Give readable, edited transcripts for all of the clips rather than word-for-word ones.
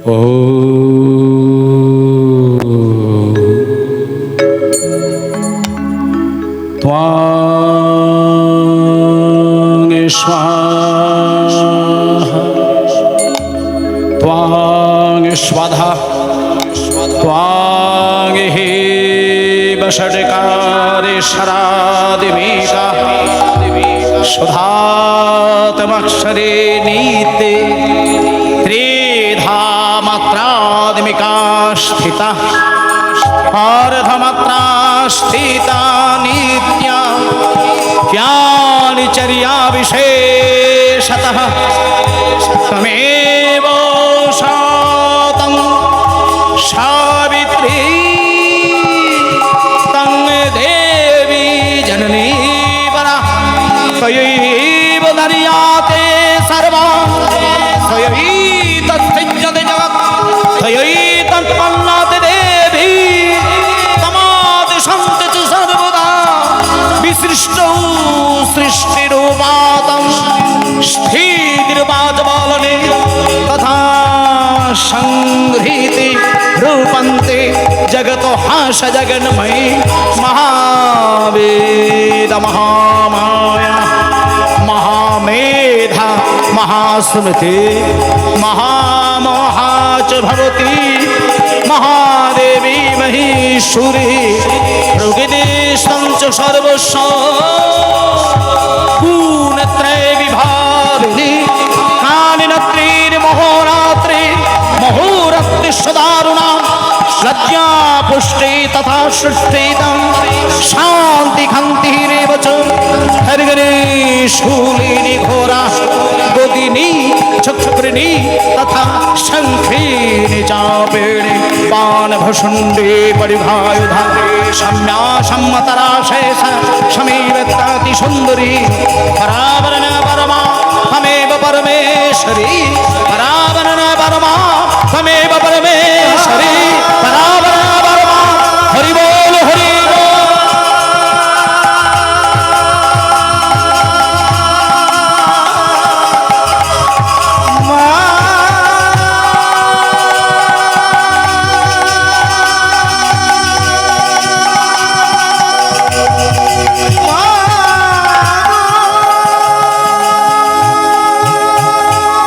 ॐ त्वां स्वाहा त्वां स्वधा त्वां हि वषट्कारे शरादिमीका सुधातमक्षरे नीते त्रिधा मात्रादिमिका स्थिता अर्धमात्रा स्थिता नित्या ज्ञानचर्या विशेषतः तमेव शातं सावित्री तं देवी जननी वरा त्वयैव दर्याते सर्वा त्वयैतत्सृज्यते जगत् त्वयैतत्पन्नाति देवी तमादिशन्ति च सर्वदा विसृष्टौ सृष्टिरूपातं स्थितिर्वाचबालने तथा संगृहीते रूपन्ते जगतो हास जगन्मयी महावेद महामाया महामेधा महास्मृति महामोहा च भवति महादेवी महेश्वरी प्रकृतिस्थं च सर्वस्व पूर्णत्रय विभागिनी कालिनत्रिर्महोरात्रि महोरात्रि सदारुणा लज्जा पुष्टि तथा सृष्टितं शान्ति खन्तिरेव च हरिगणे शूलिनी घोरा गोदिनी चक्रिणी तथा शङ्खिनी चापेणी बाणभुषुण्डी परिभायुधा शम्या सम्मतरा शेष शमीवत्ताति सुन्दरी परावरण परमा तमेव परमेश्वरी परावरण परमा तमेव परमेश्वरी परावरण परमा हरि बोल हरि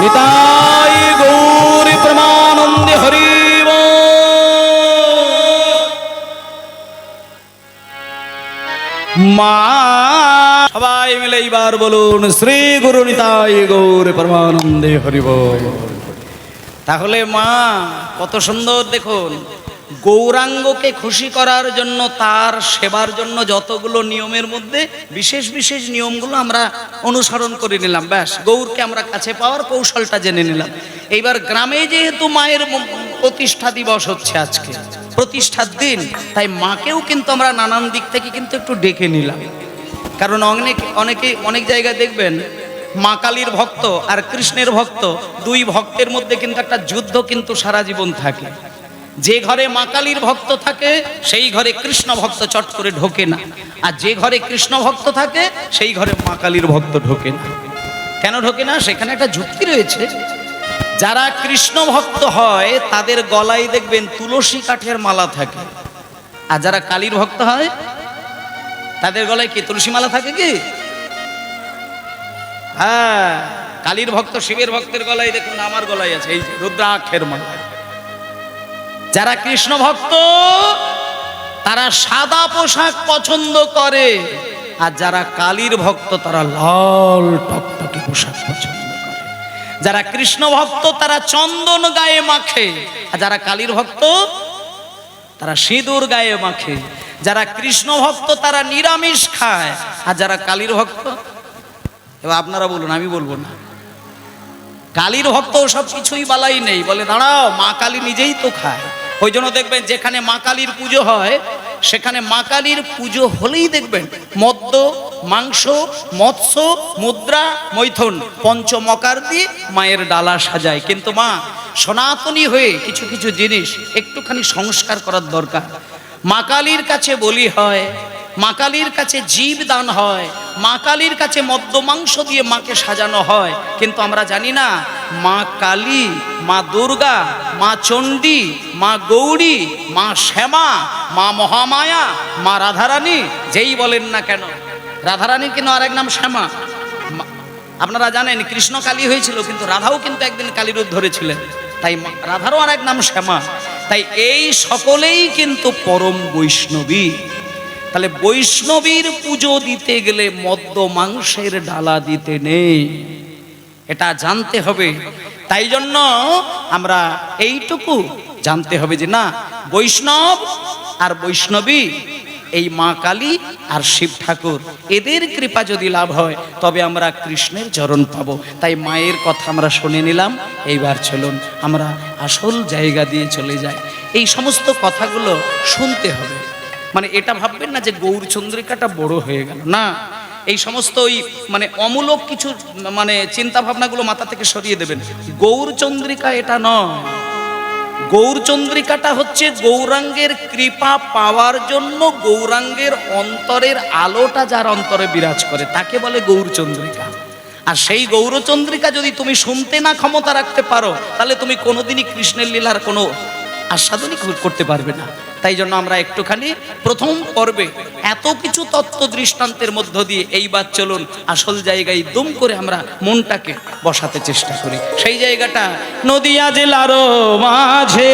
निताय गौरी परमानंदे हरि মা সবাই মিলে এইবার বলুন শ্রী গুরু নিতাই গৌর পরমানন্দে হরি বল। তাহলে মা কত সুন্দর দেখুন, গৌরাঙ্গকে খুশি করার জন্য তার সেবার জন্য যতগুলো নিয়মের মধ্যে বিশেষ বিশেষ নিয়মগুলো আমরা অনুসরণ করে নিলাম, ব্যাস গৌরকে আমরা কাছে পাওয়ার কৌশলটা জেনে নিলাম। এইবার গ্রামে যেহেতু মায়ের প্রতিষ্ঠা দিবস হচ্ছে আজকে, প্রতিষ্ঠার দিন, তাই মাকেও কিন্তু আমরা নানান দিক থেকে কিন্তু একটু ডেকে নিলাম। কারণ অনেক জায়গায় দেখবেন মা কালীর ভক্ত আর কৃষ্ণের ভক্ত, দুই ভক্তের মধ্যে কিন্তু একটা যুদ্ধ কিন্তু সারা জীবন থাকে। যে ঘরে মা কালীর ভক্ত থাকে সেই ঘরে কৃষ্ণ ভক্ত চট করে ঢোকে না, আর যে ঘরে কৃষ্ণ ভক্ত থাকে সেই ঘরে মা কালীর ভক্ত ঢোকে না। কেন ঢোকে না? সেখানে একটা যুক্তি রয়েছে। যারা কৃষ্ণ ভক্ত হয় তাদের গলায় দেখবেন তুলসী কাঠের মালা থাকে, আর যারা কালীর ভক্ত হয় তাদের গলায় কি তুলসী মালা থাকে কি? হ্যাঁ, কালীর ভক্ত শিবের ভক্তের গলায় দেখুন, আমার গলায় আছে এই রুদ্রাক্ষের মালা। যারা কৃষ্ণ ভক্ত তারা সাদা পোশাক পছন্দ করে, আর যারা কালীর ভক্ত তারা লাল টকটকে পোশাক পছন্দ করে। যারা কৃষ্ণ ভক্ত তারা চন্দন গায়ে মাখে, আর যারা কালীর ভক্ত তারা সিঁদুর গায়ে মাখে। যারা কৃষ্ণ ভক্ত তারা নিরামিষ খায়, আর যারা কালীর ভক্ত, এবার আপনারা বলুন, আমি বলবো না। কালীর ভক্ত সব কিছুই বালাই নেই, বলে দাঁড়াও মা কালী নিজেই তো খায়। ওই জন্য দেখবেন যেখানে মা কালীর পুজো হয় সেখানে মা কালীর পুজো হলেই দেখবেন মদ্য, মাংস, মৎস্য, মুদ্রা, মৈথুন, পঞ্চমকার দিয়ে মায়ের ডালা সাজায়। কিন্তু মা সনাতনী হয়ে কিছু কিছু জিনিস একটুখানি সংস্কার করার দরকার। মা কালীর কাছে বলি হয়, মা কালীর কাছে জীব দান হয়, মা কালীর কাছে মদ্য মাংস দিয়ে মাকে সাজানো হয়, কিন্তু আমরা জানি না মা কালী, মা দুর্গা, মা চণ্ডী, মা গৌরী, মা শ্যামা, মা মহামায়া, মা রাধারানী যেই বলেন না কেন, রাধারানীর কিন্তু আরেক নাম শ্যামা। আপনারা জানেন কৃষ্ণ কালী হয়েছিল, কিন্তু রাধাও কিন্তু একদিন কালী রূপ ধরেছিলেন, তাই রাধারও আরেক নাম শ্যামা। তাই এই সকলেই কিন্তু পরম বৈষ্ণবী। তাহলে বৈষ্ণবীর পুজো দিতে গেলে মদ্য মাংসের ডালা দিতে নেই, এটা জানতে হবে। তাই জন্য আমরা এইটুকু জানতে হবে যে না, বৈষ্ণব আর বৈষ্ণবী এই মা কালী আর শিব ঠাকুর, এদের কৃপা যদি লাভ হয় তবে আমরা কৃষ্ণের চরণ পাবো। তাই মায়ের কথা আমরা শুনে নিলাম, এইবার চলুন আমরা আসল জায়গা দিয়ে চলে যাই। এই সমস্ত কথাগুলো শুনতে হবে, মানে এটা ভাববেন না যে গৌরচন্দ্রিকাটা বড় হয়ে গেল, না, এই সমস্ত ওই মানে অমূলক কিছু মানে চিন্তা ভাবনাগুলো মাথা থেকে সরিয়ে দেবেন। গৌরচন্দ্রিকা এটা নয়, গৌরচন্দ্রিকাটা হচ্ছে গৌরাঙ্গের কৃপা পাওয়ার জন্য গৌরাঙ্গের অন্তরের আলোটা যার অন্তরে বিরাজ করে তাকে বলে গৌরচন্দ্রিকা। আর সেই গৌরচন্দ্রিকা যদি তুমি শুনতে না ক্ষমতা রাখতে পারো, তাহলে তুমি কোনোদিনই কৃষ্ণের লীলার কোনো আস্বাদনই করতে পারবে না। তাই জন্য আমরা একটুখানি প্রথম পর্বে এত কিছু তত্ত্ব দৃষ্টান্তের মধ্য দিয়ে এইবার চলুন আসল জায়গায় দুম করে আমরা মনটাকে বসাতে চেষ্টা করি। সেই জায়গাটা নদিয়া জেলার মাঝে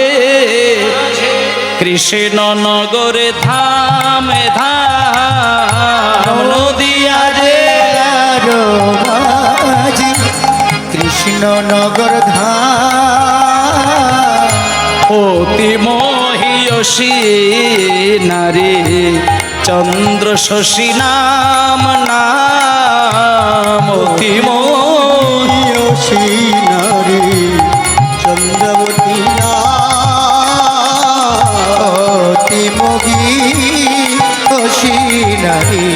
কৃষ্ণনগর ধাম ধাম, নদিয়া জেলার মাঝে কৃষ্ণনগর ধাম, অতি মহিয়সী নারী চন্দ্র শশী নাম নাম, অতি মহিয়সী নারী চন্দ্রবতী অতি মহিয়সী নারী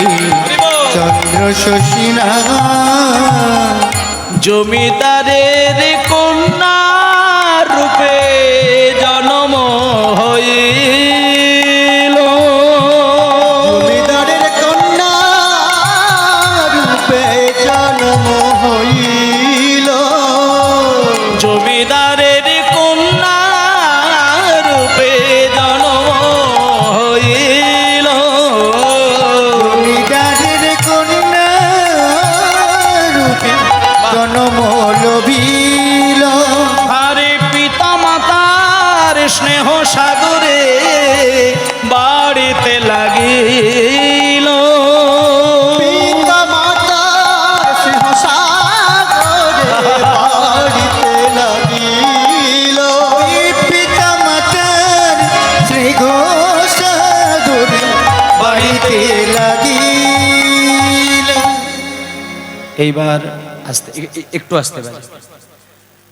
চন্দ্র শশী নাম, জমিদারের কন্যা রূপে জন্ম হইল, জমিদারের কন্যা রূপে জন্ম হইল, জমিদারের কন্যা রূপে জন্ম হইল, জমিদারের কন্যা রূপে জন্ম লভিল, আরে পিতা মাতার স্নেহ সাগরে বাড়িতে লাগিল, পিতা মাতার স্নেহ সাগরে বাড়িতে লাগিল, পিতা মাতার স্নেহ সাগরে বাড়িতে লাগিল। এইবার আস্তে একটু আসতে পারে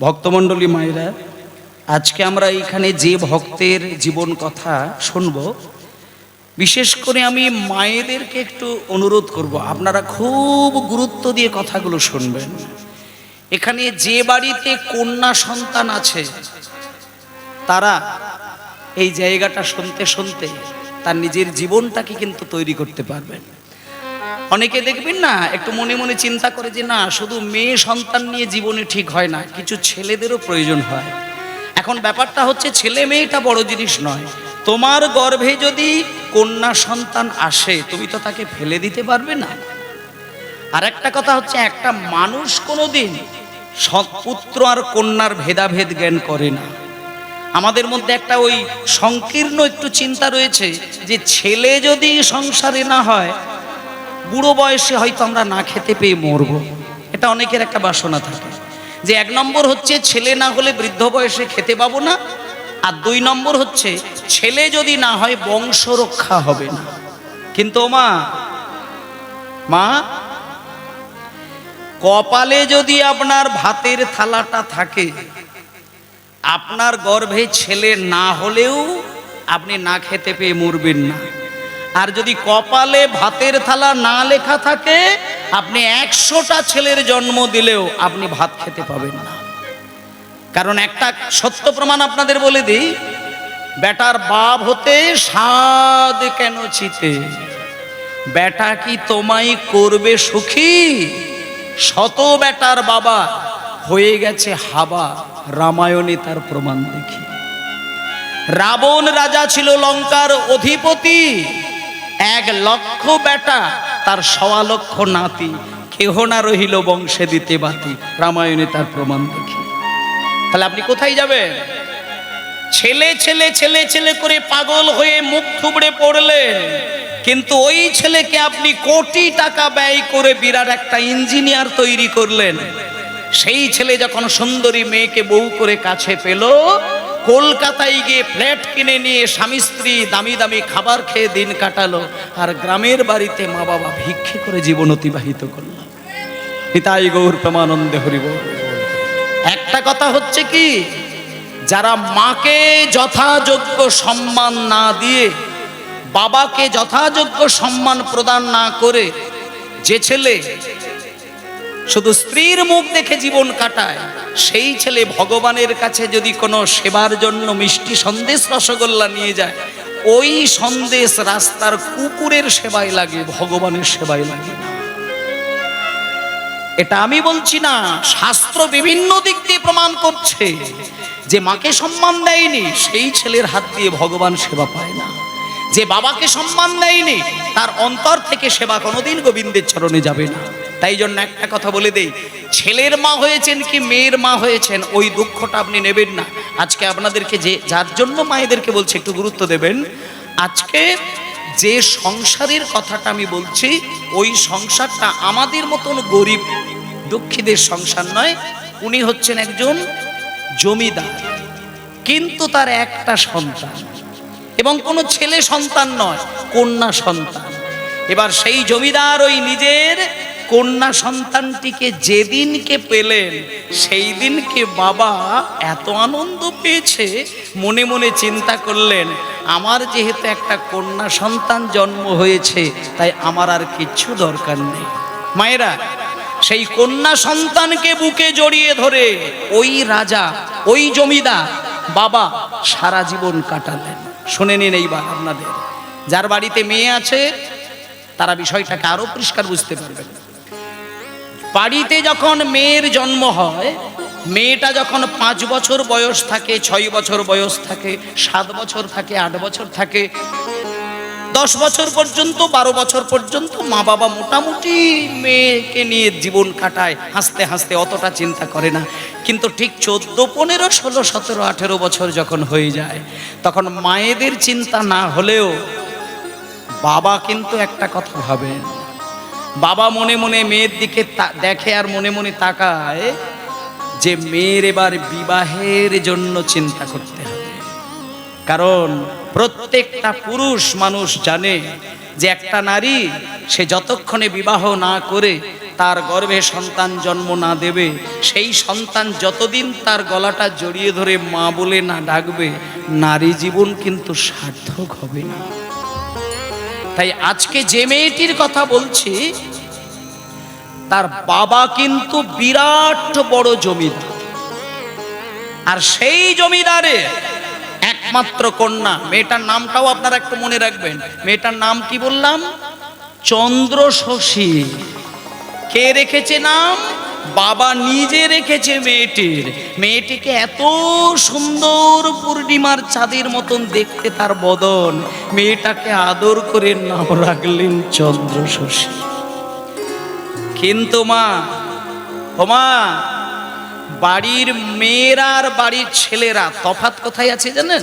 ভক্তমণ্ডলী মায়েরা, আজকে আমরা এইখানে যে ভক্তের জীবন কথা শুনবো, বিশেষ করে আমি মায়েদেরকে একটু অনুরোধ করব, আপনারা খুব গুরুত্ব দিয়ে কথাগুলো শুনবেন। এখানে যে বাড়িতে কন্যা সন্তান আছে তারা এই জায়গাটা শুনতে শুনতে তার নিজের জীবনটাকে কিন্তু তৈরি করতে পারবেন। অনেকে দেখবেন না একটু মনে মনে চিন্তা করে যে না, শুধু মেয়ে সন্তান নিয়ে জীবনে ঠিক হয় না, কিছু ছেলেদেরও প্রয়োজন হয়। এখন ব্যাপারটা হচ্ছে ছেলে মেয়েটা বড় জিনিস নয়, তোমার গর্ভে যদি কন্যা সন্তান আসে তুমি তো তাকে ফেলে দিতে পারবে না। আর একটা কথা হচ্ছে একটা মানুষ কোনোদিন পুত্র আর কন্যার ভেদাভেদ জ্ঞান করে না। আমাদের মধ্যে একটা ওই সংকীর্ণ একটু চিন্তা রয়েছে যে ছেলে যদি সংসারে না হয় বুড়ো বয়সে হয়তো আমরা না খেতে পেয়ে মরব, এটা অনেকের একটা বাসনা থাকে। যে এক নম্বর হচ্ছে ছেলে না হলে বৃদ্ধ বয়সে খেতে পাবো না, আর দুই নম্বর হচ্ছে ছেলে যদি না হয় বংশ রক্ষা হবে না। কিন্তু মা কপালে যদি আপনার ভাতের থালাটা থাকে, আপনার গর্ভে ছেলে না হলেও আপনি না খেতে পেয়ে মরবেন না। আর যদি কপালে ভাতের থালা না লেখা থাকে, আপনি 100টা ছেলের জন্ম দিলেও আপনি ভাত খেতে পাবেন না। কারণ একটা সত্য প্রমাণ আপনাদের বলে দিই, বেটার বাপ হতে স্বাদ কেন চিতে, বেটা কি তোমায় করবে সুখী, শত বেটার বাবা হয়ে গেছে হাবা, রামায়ণে তার প্রমাণ দেখি। রাবণ রাজা ছিল লঙ্কার অধিপতি, 1,00,000 বেটা তার 1,15,000 নাতি, কেহ না রহিল বংশে দিতে বাতি, রামায়ণে তার প্রমাণ দেখি। তাহলে আপনি কোথায় যাবেন? ছেলে ছেলে ছেলে ছেলে করে পাগল হয়ে মুখ থুবড়ে পড়লেন, কিন্তু ওই ছেলেকে আপনি কোটি টাকা ব্যয় করে বিরাট একটা ইঞ্জিনিয়ার তৈরি করলেন। সেই ছেলে যখন সুন্দরী মেয়েকে বউ করে কাছে পেল, কলকাতায় গিয়ে ফ্ল্যাট কিনে নিয়ে স্বামী স্ত্রী দামি দামি খাবার খেয়ে দিন কাটালো, আর গ্রামের বাড়িতে মা বাবা ভিক্ষে করে জীবন অতিবাহিত করলো। নিতাই গৌর প্রেমানন্দে হরি বল। একটা কথা হচ্ছে কি, যারা মাকে যথাযোগ্য সম্মান না দিয়ে, বাবাকে যথাযোগ্য সম্মান প্রদান না করে, যে ছেলে শুধু স্ত্রীর মুখ দেখে জীবন কাটায়, সেই ছেলে ভগবানের কাছে যদি কোনো সেবার জন্য মিষ্টি সন্দেশ রসগোল্লা নিয়ে যায়, ওই সন্দেশ রাস্তার কুকুরের সেবায় লাগে, ভগবানের সেবায় লাগে না। এটা আমি বলছি না, শাস্ত্র বিভিন্ন দিক দিয়ে প্রমাণ করছে যে মাকে সম্মান দেয়নি সেই ছেলের হাত দিয়ে ভগবান সেবা পায় না। যে বাবাকে সম্মান দেয়নি তার অন্তর থেকে সেবা কোনোদিন গোবিন্দের চরণে যাবে না। তাই জন্য একটা কথা বলে দেই, ছেলের মা হয়েছেন কি মেয়ের মা হয়েছেন, ওই দুঃখটা আপনি নেবেন না। আজকে আপনাদেরকে যে যার জন্য মায়েদেরকে বলছি একটু গুরুত্ব দেবেন। আজকে যে সংসারের কথাটা আমি বলছি, ওই সংসারটা আমাদের মতন গরিব দুঃখীদের সংসার নয়। উনি হচ্ছেন একজন জমিদার, কিন্তু তার একটা সন্তান, এবং কোনো ছেলে সন্তান নয়, কন্যা সন্তান। এবার সেই জমিদার ওই নিজের কন্যা সন্তানটিকে যেদিনকে পেলেন, সেই দিনকে বাবা এত আনন্দ পেয়েছে, মনে মনে চিন্তা করলেন, আমার যেহেতু একটা কন্যা সন্তান জন্ম হয়েছে, তাই আমার আর কিচ্ছু দরকার নেই। মায়েরা, সেই কন্যা সন্তানকে বুকে জড়িয়ে ধরে ওই রাজা, ওই জমিদার বাবা সারা জীবন কাটালেন। শুনে নিন এইবার আপনাদের যার বাড়িতে মেয়ে আছে তারা বিষয়টাকে আরো পরিষ্কার বুঝতে পারবেন। বাড়িতে যখন মেয়ের জন্ম হয়, মেয়েটা যখন 5 বছর বয়স থাকে, 6 বছর বয়স থাকে, 7 বছর থাকে, 8 বছর থাকে, 10 বছর পর্যন্ত, 12 বছর পর্যন্ত মা বাবা মোটামুটি মেয়েকে নিয়ে জীবন কাটায়, হাসতে হাসতে, অতটা চিন্তা করে না। কিন্তু ঠিক 14, 15, 16, 17, 18 বছর যখন হয়ে যায়, তখন মায়েদের চিন্তা না হলেও বাবা কিন্তু একটা কথা ভাবেন। বাবা মনে মনে মেয়ের দিকে দেখে আর মনে মনে তাকায় যে মেয়ের এবার বিবাহের জন্য চিন্তা করতে হবে। কারণ প্রত্যেকটা পুরুষ মানুষ জানে যে একটা নারী সে যতক্ষণে বিবাহ না করে তার গর্ভে সন্তান জন্ম না দেবে, সেই সন্তান যতদিন তার গলাটা জড়িয়ে ধরে মা বলে না ডাকবে, নারী জীবন কিন্তু সার্থক হবে না। তাই আজকে যে মেয়েটির কথা বলছি, তার বাবা কিন্তু বিরাট বড় জমিদার, আর সেই জমিদারের একমাত্র কন্যা। মেয়েটার নামটাও আপনারা একটু মনে রাখবেন। মেয়েটার নাম কি বললাম? চন্দ্রশশী। কে রেখেছে নাম? বাবা নিজে রেখেছে মেয়েটির। মেয়েটিকে এত সুন্দর পূর্ণিমার চাঁদের মতন দেখতে তার বদন, মেয়েটাকে আদর করে নাম রাখলেন চন্দ্রশশী। কিন্তু মা, বাড়ির মেয়েরা আর বাড়ির ছেলেরা তফাৎ কোথায় আছে জানেন?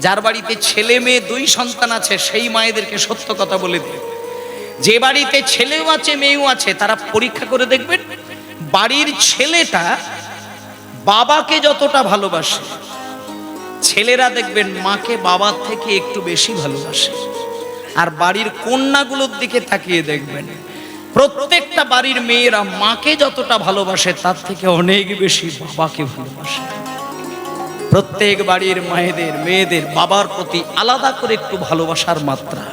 যার বাড়িতে ছেলে মেয়ে 2 সন্তান আছে, সেই মায়েদেরকে সত্য কথা বলে দিই, যে বাড়িতে ছেলেও আছে মেয়েও আছে, তারা পরীক্ষা করে দেখবেন, বাড়ির ছেলেটা বাবাকে যতটা ভালোবাসে, ছেলেরা দেখবেন মাকে বাবার থেকে একটু বেশি ভালোবাসে। আর বাড়ির কন্যাগুলোর দিকে তাকিয়ে দেখবেন, প্রত্যেকটা বাড়ির মেয়েরা মাকে যতটা ভালোবাসে তার থেকে অনেক বেশি বাবাকে ভালোবাসে। প্রত্যেক বাড়ির মেয়েদের বাবার প্রতি আলাদা করে একটু ভালোবাসার মাত্রা।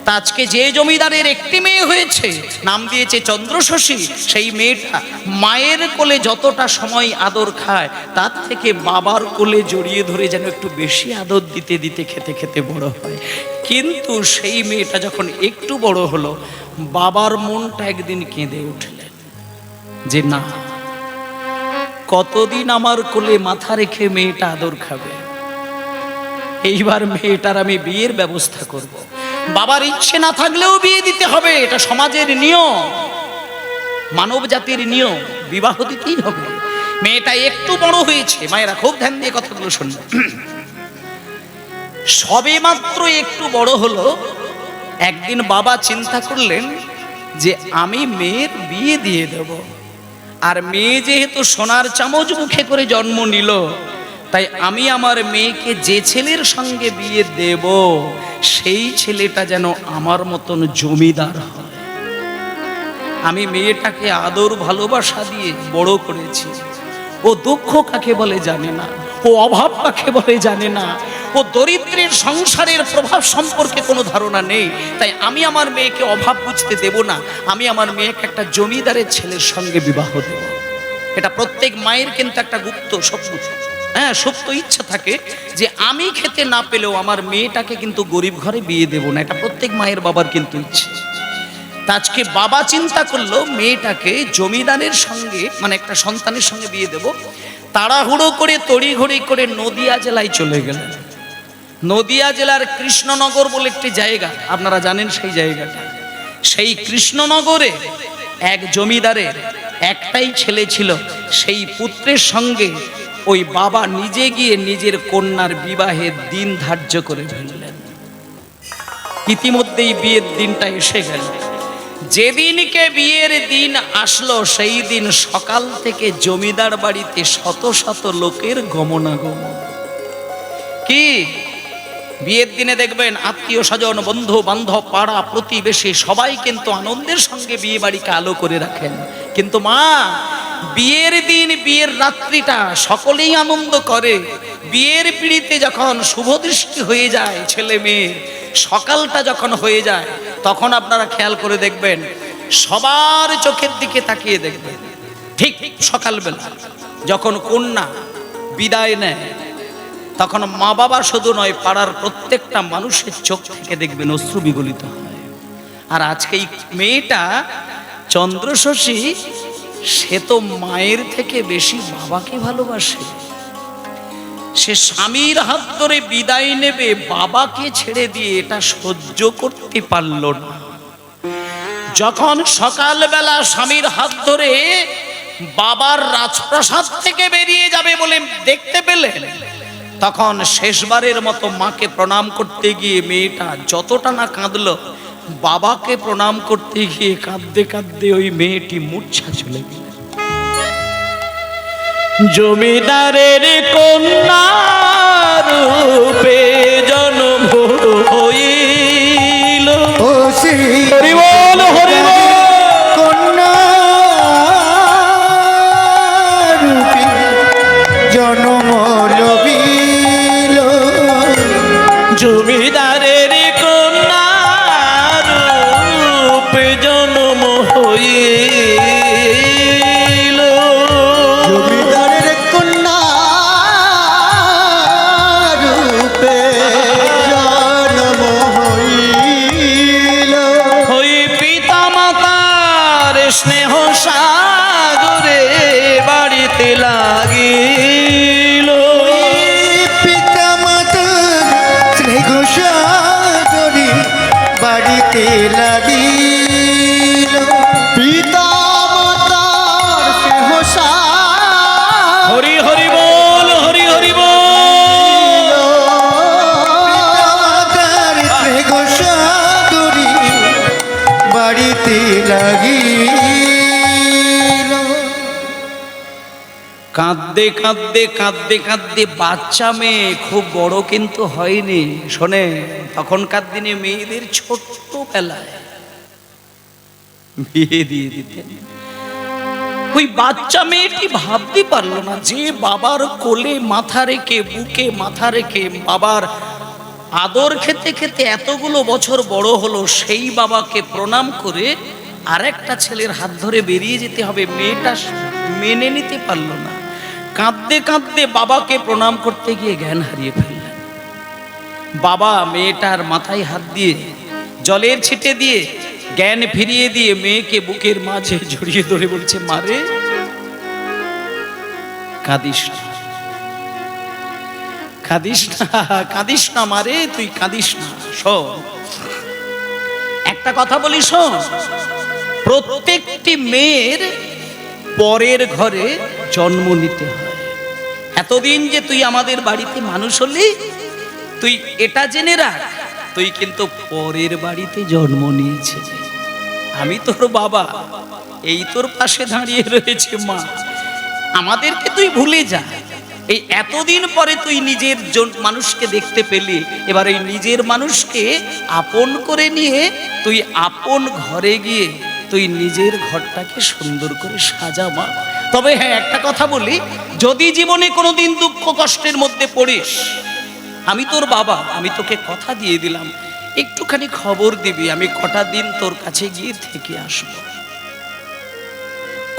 তা আজকে যে জমিদারের একটি মেয়ে হয়েছে, নাম দিয়েছে চন্দ্রশশী, সেই মেয়েটা মায়ের কোলে যতটা সময় আদর খায় তার থেকে বাবার কোলে জড়িয়ে ধরে যেন একটু বেশি আদর দিতে দিতে খেতে খেতে বড় হয়। কিন্তু সেই মেয়েটা যখন একটু বড় হলো, বাবার মনটা একদিন কেঁদে উঠলেন যে না, কতদিন আমার কোলে মাথা রেখে মেয়েটা আদর খাবে, এইবার মেয়েটার আমি বিয়ের ব্যবস্থা করব। বাবার ইচ্ছে না থাকলেও বিয়ে দিতে হবে, এটা সমাজের নিয়ম, মানব জাতির নিয়ম, বিবাহ দিতেই হবে। মেয়েটা একটু বড় হয়েছে, মায়েরা খুব ধ্যান দিয়ে কথাগুলো শুনবে। সবে মাত্র একটু বড় হলো, একদিন বাবা চিন্তা করলেন যে আমি মেয়ের বিয়ে দিয়ে দেব। আর মেয়ে যেহেতু সোনার চামচ মুখে করে জন্ম নিল, তাই আমি আমার মেয়েকে যে ছেলের সঙ্গে বিয়ে দেব সেই ছেলেটা যেন আমার মতন জমিদার হয়। আমি মেয়েটাকে আদর ভালোবাসা দিয়ে বড় করেছি। ও দুঃখ কাকে বলে জানে না, ও অভাব কাকে বলে জানে না, ও দরিদ্রের সংসারের প্রভাব সম্পর্কে কোনো ধারণা নেই। তাই আমি আমার মেয়েকে অভাব বুঝতে দেব না, আমি আমার মেয়েকে একটা জমিদারের ছেলের সঙ্গে বিবাহ দেব। এটা প্রত্যেক মায়ের কিন্তু একটা গুপ্ত স্বপ্ন, হ্যাঁ, সুপ্ত ইচ্ছা থাকে যে আমি খেতে না পেলেও আমার মেয়েটাকে কিন্তু গরিব ঘরে বিয়ে দেব না। এটা প্রত্যেক মায়ের বাবার কিন্তু ইচ্ছে। তা আজকে বাবা চিন্তা করলো মেয়েটাকে জমিদারের সঙ্গে, মানে একটা সন্তানের সঙ্গে বিয়ে দেব। তাড়াহুড়ো করে তড়িঘড়ি করে নদিয়া জেলায় চলে গেলেন। নদিয়া জেলার কৃষ্ণনগর বলে একটি জায়গা, আপনারা জানেন সেই জায়গাটা। সেই কৃষ্ণনগরে এক জমিদারের একটাই ছেলে ছিল, সেই পুত্রের সঙ্গে ওই বাবা নিজে গিয়ে নিজের কন্যার বিবাহের দিন ধার্য করে ফেললেন। ইতিমধ্যেই বিয়ের দিনটা এসে গেল। যেদিনকে বিয়ের দিন আসলো সেই দিন সকাল থেকে জমিদার বাড়িতে শত শত লোকের গমনাগমন। কি বিয়ের দিনে দেখবেন আত্মীয় স্বজন, বন্ধু বান্ধব, পাড়া প্রতিবেশী সবাই কিন্তু আনন্দের সঙ্গে বিয়ে বাড়িকে আলো করে রাখেন। কিন্তু মা, বিয়ের দিন, বিয়ের রাত্রিটা সকলেই আনন্দ করে, বিয়ের পিড়িতে যখন শুভদৃষ্টি হয়ে যায় ছেলে মেয়ের, সকালটা যখন হয়ে যায়, তখন আপনারা খেয়াল করে দেখবেন সবার চোখের দিকে তাকিয়ে দেখবেন, ঠিক সকালবেলা যখন কন্যা বিদায় নেয়, তখন মা বাবা শুধু নয়, পাড়ার প্রত্যেকটা মানুষের চোখ থেকে দেখবেন অশ্রু বিগলিত হয়। আর আজকে এই মেয়েটা চন্দ্রশশী, সে তো মায়ের থেকে বেশি বাবাকে ভালোবাসে। সে স্বামীর হাত ধরে বিদায় নেবে, বাবাকে ছেড়ে দিয়ে এটা সহ্য করতে পারল না। যখন সকালবেলা স্বামীর হাত ধরে বাবার রাজপ্রাসাদ থেকে বেরিয়ে যাবে বলে দেখতে পেলেন, তখন শেষবারের মতো মাকে প্রণাম করতে গিয়ে মেয়েটা যতটা না কাঁদলো, বাবাকে প্রণাম করতে গিয়ে কাঁদতে কাঁদতে ওই মেয়েটি মূর্ছা চলে গেল। জমিদারের কন্যা রূপে জন্ম হইল, হরি বল হরি বল, কন্যা রূপী জন্ম লভিল। জমিদারের কন্যা রূপে জন্ম হইল, জমিদারের কন্যা রূপে জন্ম হইল। ওই পিতা মাতার স্নেহ সাগরে বাড়িতে লাগিল, পিতা মাতার স্নেহ সাগরে বাড়িতে লাগিল। পিতা মাতার স্নেহ সাগরে হরি হরি বল হরি হরি বল, পিতা মাতার স্নেহ সাগরে বাড়িতে লাগিল। কাঁদতে কাঁদতে কাঁদতে কাঁদতে বাচ্চা মেয়ে খুব বড় কিন্তু হয়নি। শোনে, তখনকার দিনে মেয়েদের ছোট্টবেলায় বিয়ে দিয়ে দিতেন। ওই বাচ্চা মেয়েটি ভাবতে পারলো না যে বাবার কোলে মাথা রেখে, বুকে মাথা রেখে বাবার আদর খেতে খেতে এতগুলো বছর বড় হলো, সেই বাবাকে প্রণাম করে আরেকটা ছেলের হাত ধরে বেরিয়ে যেতে হবে, মেয়েটা মেনে নিতে পারলো না। কাঁদতে কাঁদতে বাবাকে প্রণাম করতে গিয়ে জ্ঞান হারিয়ে ফেললেন। বাবা মেয়েটার মাথায় হাত দিয়ে জলের ছিটে দিয়ে জ্ঞান ফিরিয়ে দিয়ে মেয়েকে বুকের মাঝে জড়িয়ে ধরে বলছে, মারে কাঁদিস না, কাঁদিস না, কাঁদিস না মারে, তুই কাঁদিস না। শোন, একটা কথা বলি শোন, প্রত্যেকটি মেয়ের পরের ঘরে জন্ম নিতে হয়। এতদিন যে তুই আমাদের বাড়িতে মানুষ হলি, তুই এটা জেনে রাখ, তুই কিন্তু পরের বাড়িতে জন্ম নিয়েছিস। আমি তোর বাবা, এই তোর পাশে দাঁড়িয়ে রয়েছে মা, আমাদেরকে তুই ভুলে যা। এই এতদিন পরে তুই নিজের মানুষকে দেখতে পেলি, এবার এই নিজের মানুষকে আপন করে নিয়ে তুই আপন ঘরে গিয়ে তুই নিজের ঘরটাকে সুন্দর করে সাজা মা। তবে হ্যাঁ, একটা কথা বলি, যদি জীবনে কোনোদিন দুঃখ কষ্টের মধ্যে পড়িস, আমি তোর বাবা, আমি তোকে কথা দিয়ে দিলাম, একটুখানি খবর দিবি, আমি কটা দিন তোর কাছে গিয়ে থেকে আসবো,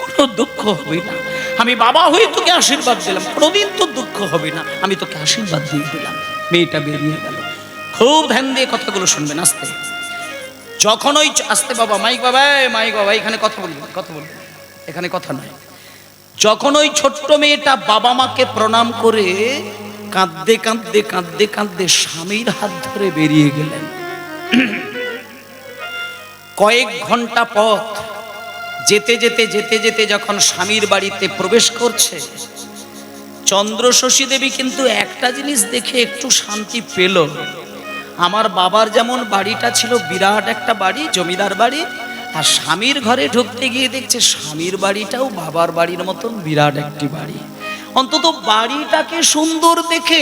কোনো দুঃখ হবে না। আমি বাবা হয়ে তোকে আশীর্বাদ দিলাম, কোনোদিন তোর দুঃখ হবে না, আমি তোকে আশীর্বাদ দিয়ে দিলাম। মেয়েটা বেরিয়ে গেল। খুব ধ্যান দিয়ে কথাগুলো শুনবেন, আস্তে। যখন ওই আস্তে বাবা, মাইক বাবা, মাইক বাবা, এখানে কথা বলবেন, কথা বলবেন, এখানে কথা নয়। যখন ওই ছোট্ট মেয়েটা বাবা মাকে প্রণাম করে কাঁদতে কাঁদতে কাঁদতে কাঁদতে স্বামীর হাত ধরে বেরিয়ে গেলেন, কয়েক ঘন্টা পথ যেতে যেতে যেতে যেতে যখন স্বামীর বাড়িতে প্রবেশ করছে, চন্দ্রশশী দেবী কিন্তু একটা জিনিস দেখে একটু শান্তি পেল। আমার বাবার যেমন বাড়িটা ছিল বিরাট একটা বাড়ি, জমিদার বাড়ি, আর স্বামীর ঘরে ঢুকতে গিয়ে দেখছে স্বামীর বাড়িটাও বাবার বাড়ির মতন বিরাট একটি বাড়ি। অন্তত বাড়িটাকে সুন্দর দেখে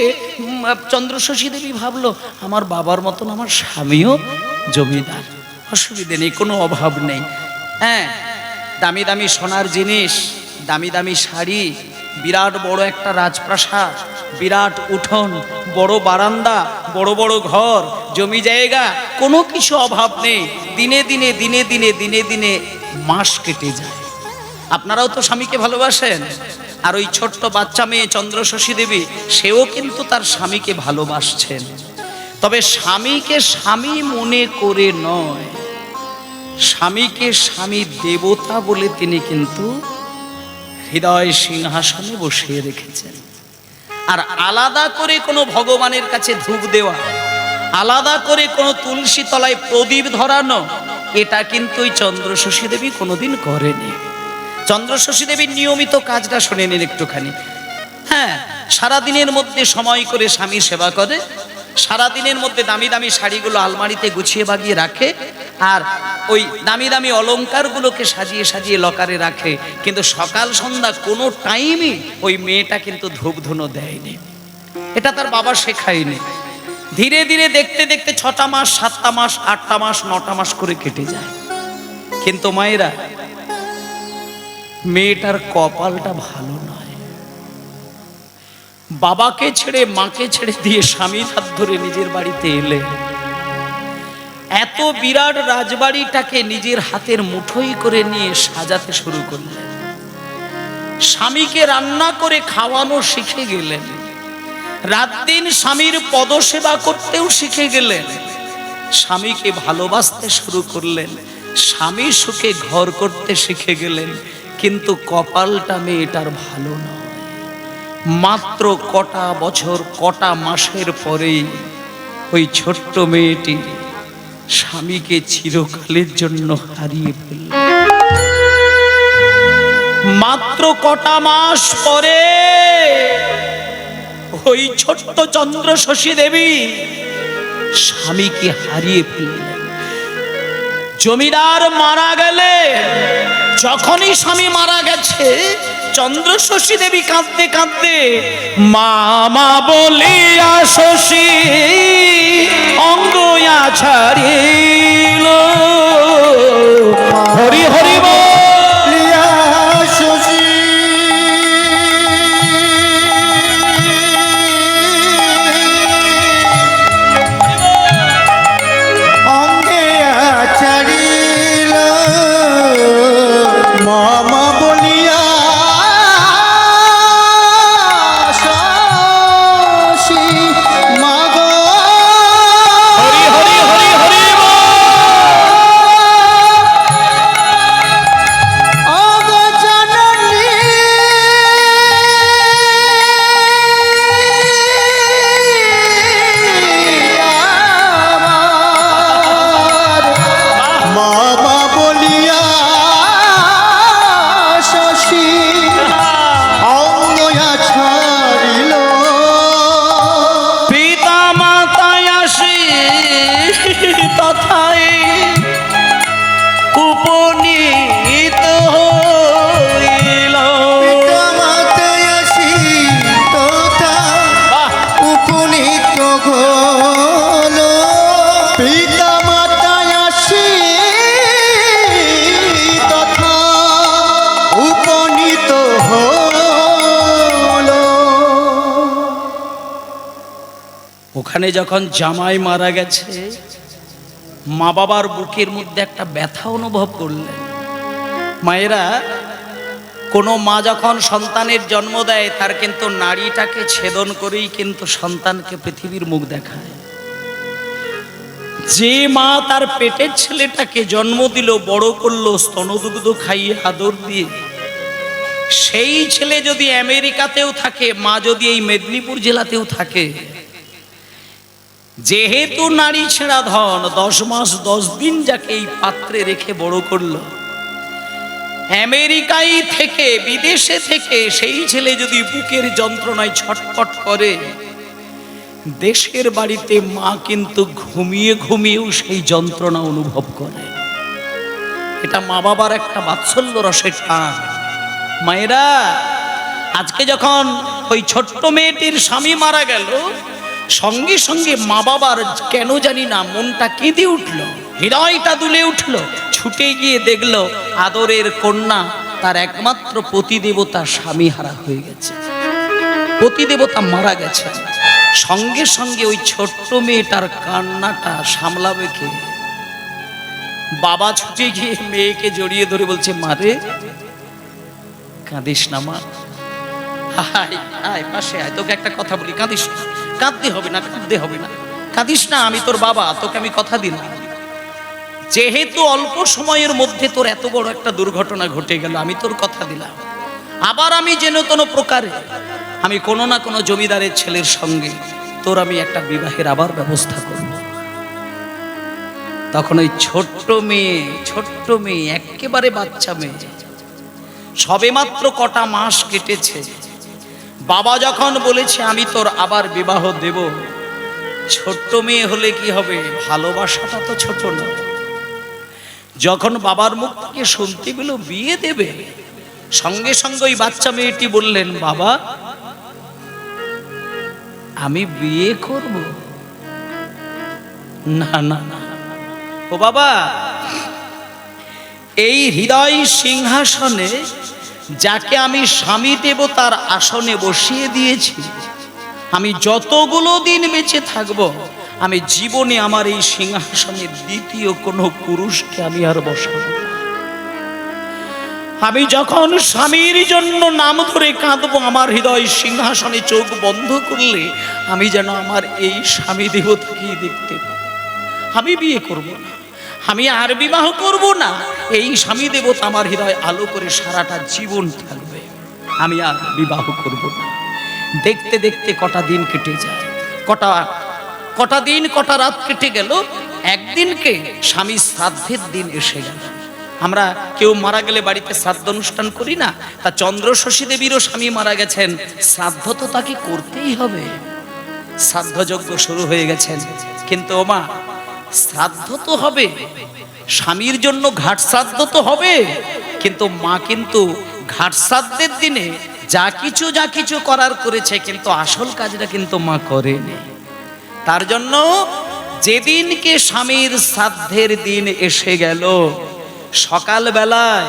চন্দ্রশশী দেবী ভাবলো, আমার বাবার মতন আমার স্বামীও জমিদার, অসুবিধে নেই, কোনো অভাব নেই। হ্যাঁ, দামি দামি সোনার জিনিস, দামি দামি শাড়ি, বিরাট বড় একটা রাজপ্রাসাদ, বিরাট উঠোন, বড় বারান্দা, বড় বড় ঘর, জমি জায়গা, কোনো কিছু অভাব নেই। দিনে দিনে দিনে দিনে দিনে দিনে মাস কেটে যায়। আপনারাও তো স্বামীকে ভালোবাসেন, আর ওই ছোট্ট বাচ্চা মেয়ে চন্দ্রশশী দেবী, সেও কিন্তু তার স্বামীকে ভালোবাসছেন। তবে স্বামীকে স্বামী মনে করে নয়, স্বামীকে স্বামী দেবতা বলে তিনি কিন্তু হৃদয় সিংহাসনে বসিয়ে রেখেছেন। আর আলাদা করে কোনো ভগবানের কাছে ধূপ দেওয়া, আলাদা করে কোনো তুলসী তলায় প্রদীপ ধরানো, এটা কিন্তু ওই চন্দ্রশশী দেবী কোনোদিন করেনি। চন্দ্রশশী দেবীর নিয়মিত কাজটা শুনে নিন একটুখানি। হ্যাঁ, সারাদিনের মধ্যে সময় করে স্বামীর সেবা করে, সারাদিনের মধ্যে দামি দামি শাড়িগুলো আলমারিতে গুছিয়ে বাগিয়ে রাখে, আর ওই দামি দামি অলংকারগুলোকে সাজিয়ে সাজিয়ে লকারে রাখে। কিন্তু সকাল সন্ধ্যা কোনো টাইমই ওই মেয়েটা কিন্তু ধূপ ধুনো দেয়নি, এটা তার বাবা শেখায়নি। ধীরে ধীরে দেখতে দেখতে 6টা মাস, 7টা মাস, 8টা মাস, 9টা মাস করে কেটে যায়। কিন্তু মায়েরা, মেয়েটার কপালটা ভালো নয়। বাবাকে ছেড়ে মাকে ছেড়ে দিয়ে স্বামীর হাত ধরে নিজের বাড়িতে এলে, এত বিরাট রাজবাড়িটাকে নিজের হাতের মুঠোই করে নিয়ে সাজাতে শুরু করলেন। স্বামীকে রান্না করে খাওয়ানো শিখে গেলেন, রাত দিন স্বামীর পদসেবা করতেও শিখে গেলেন, স্বামীকে ভালোবাসতে শুরু করলেন, স্বামী সুখে ঘর করতে শিখে গেলেন। কিন্তু কপালটা মেয়েটার ভালো নয়। মাত্র কটা বছর, কটা মাসের পরেই ওই ছোট্ট মেয়েটি স্বামীকে চিরকালের জন্য হারিয়ে ফেলল। মাত্র কটা মাস পরে ওই ছোট্ট চন্দ্রশশী দেবী স্বামীকে হারিয়ে ফেললেন। জমিদার মারা গেলে, যখনই স্বামী মারা গেছে, চন্দ্রশশী দেবী কাঁদতে কাঁদতে মামা বলিয়া শশী অঙ্গয়া ছাড়িল, হরি হরি বলিয়া শশী ওখানে যখন জামাই মারা গেছে, মা বাবার বুকের মধ্যে একটা ব্যথা অনুভব করলেন। মায়েরা, কোনো মা যখন সন্তানের জন্ম দেয় তার কিন্তু নাড়িটাকে ছেদন করেই কিন্তু সন্তানকে পৃথিবীর মুখ দেখায়। যে মা তার পেটের ছেলেটাকে জন্ম দিল, বড় করলো, স্তনদুগ্ধ খাইয়ে আদর দিয়ে, সেই ছেলে যদি আমেরিকাতেও থাকে, মা যদি এই মেদিনীপুর জেলাতেও থাকে, যেহেতু নারী ছেঁড়া ধন, 10 মাস 10 দিন যাকে এই পাত্রে রেখে বড় করলো, আমেরিকায় থেকে, বিদেশে থেকে সেই ছেলে যদি বুকের যন্ত্রণায় ছটফট করে, দেশের বাড়িতে মা কিন্তু ঘুমিয়ে ঘুমিয়েও সেই যন্ত্রণা অনুভব করে। এটা মা বাবার একটা বাৎসল্য রসের টান। মায়েরা, আজকে যখন ওই ছোট্ট মেয়েটির স্বামী মারা গেল, সঙ্গে সঙ্গে মা বাবার কেন জানি না মনটা কেঁদে উঠলো, হৃদয়টা দুলে উঠলো। ছুটে গিয়ে দেখলো আদরের কন্যা তার একমাত্র পতিদেবতা স্বামী হারা হয়ে গেছে, পতিদেবতা মারা গেছে। সঙ্গে সঙ্গে ওই ছোট্ট মেয়েটার কান্নাটা সামলাবে কে? বাবা ছুটে গিয়ে মেয়েকে জড়িয়ে ধরে বলছে, মারে কাঁদিস না মা, আয় আয় পাশে আয়, তোকে একটা কথা বলি, কাঁদিস না, কাঁদতে হবে না, কাঁদতে হবে না, কাঁদিস না, আমি তোর বাবা, তোকে আমি কথা দিলাম। যেহেতু অল্প সময়ের মধ্যে তোর এত বড় একটা দুর্ঘটনা ঘটে গেল, আমি তোর কথা দিলাম, আবার আমি যেন কোনো প্রকারে আমি কোনো না কোনো জমিদারের ছেলের সঙ্গে তোর আমি একটা বিবাহের আবার ব্যবস্থা করব। তখন ওই ছোট্ট মেয়ে একেবারে বাচ্চা মেয়ে, সবেমাত্র কটা মাস কেটেছে, বাবা যখন বলেছে আমি তোর আবার বিবাহ দেব, ছোট্ট মেয়ে হলে কি হবে, ভালোবাসাটা তো ছোট না। যখন বাবার মুখ থেকে শুনতে পেল বিয়ে দেবে, সঙ্গে সঙ্গে ওই বাচ্চা মেয়েটি বললেন, বাবা আমি বিয়ে করব। না না না, ও বাবা, এই হৃদয় সিংহাসনে যাকে আমি স্বামী দেবতার আসনে বসিয়ে দিয়েছি, আমি যতগুলো দিন বেঁচে থাকব, আমি জীবনে আমার এই সিংহাসনে দ্বিতীয় কোনো পুরুষকে আমি আর বসাবো না। আমি যখন স্বামীর জন্য নাম ধরে কাঁদবো, আমার হৃদয় সিংহাসনে চোখ বন্ধ করলে আমি যেন আমার এই স্বামী দেবতাকেই দেখতে পাই। আমি বিয়ে করব না, আমি আর বিবাহ করব না, এই স্বামী দেবতা আমার হৃদয় আলো করে সারাটা জীবন থাকবে, আমি আর বিবাহ করব না। দেখতে দেখতে কটা দিন কেটে যায়, কটা দিন কটা রাত কেটে গেল। একদিনকে স্বামী শ্রাদ্ধের দিন এসে গেল। আমরা কেউ মারা গেলে বাড়িতে শ্রাদ্ধ অনুষ্ঠান করি না, তা চন্দ্রশশী দেবীরও স্বামী মারা গেছেন, শ্রাদ্ধ তো তাকে করতেই হবে। শ্রাদ্ধযজ্ঞ শুরু হয়ে গেছেন, কিন্তু ওমা, শ্রাদ্ধ তো হবে, স্বামীর জন্য ঘাট শ্রাদ্ধ তো হবে, কিন্তু মা কিন্তু ঘাট শ্রাদ্ধের দিনে যা কিছু করার করেছে, কিন্তু আসল কাজটা কিন্তু মা করেনি। তার জন্য যেদিনকে স্বামীর শ্রাদ্ধের দিন এসে গেল, সকালবেলায়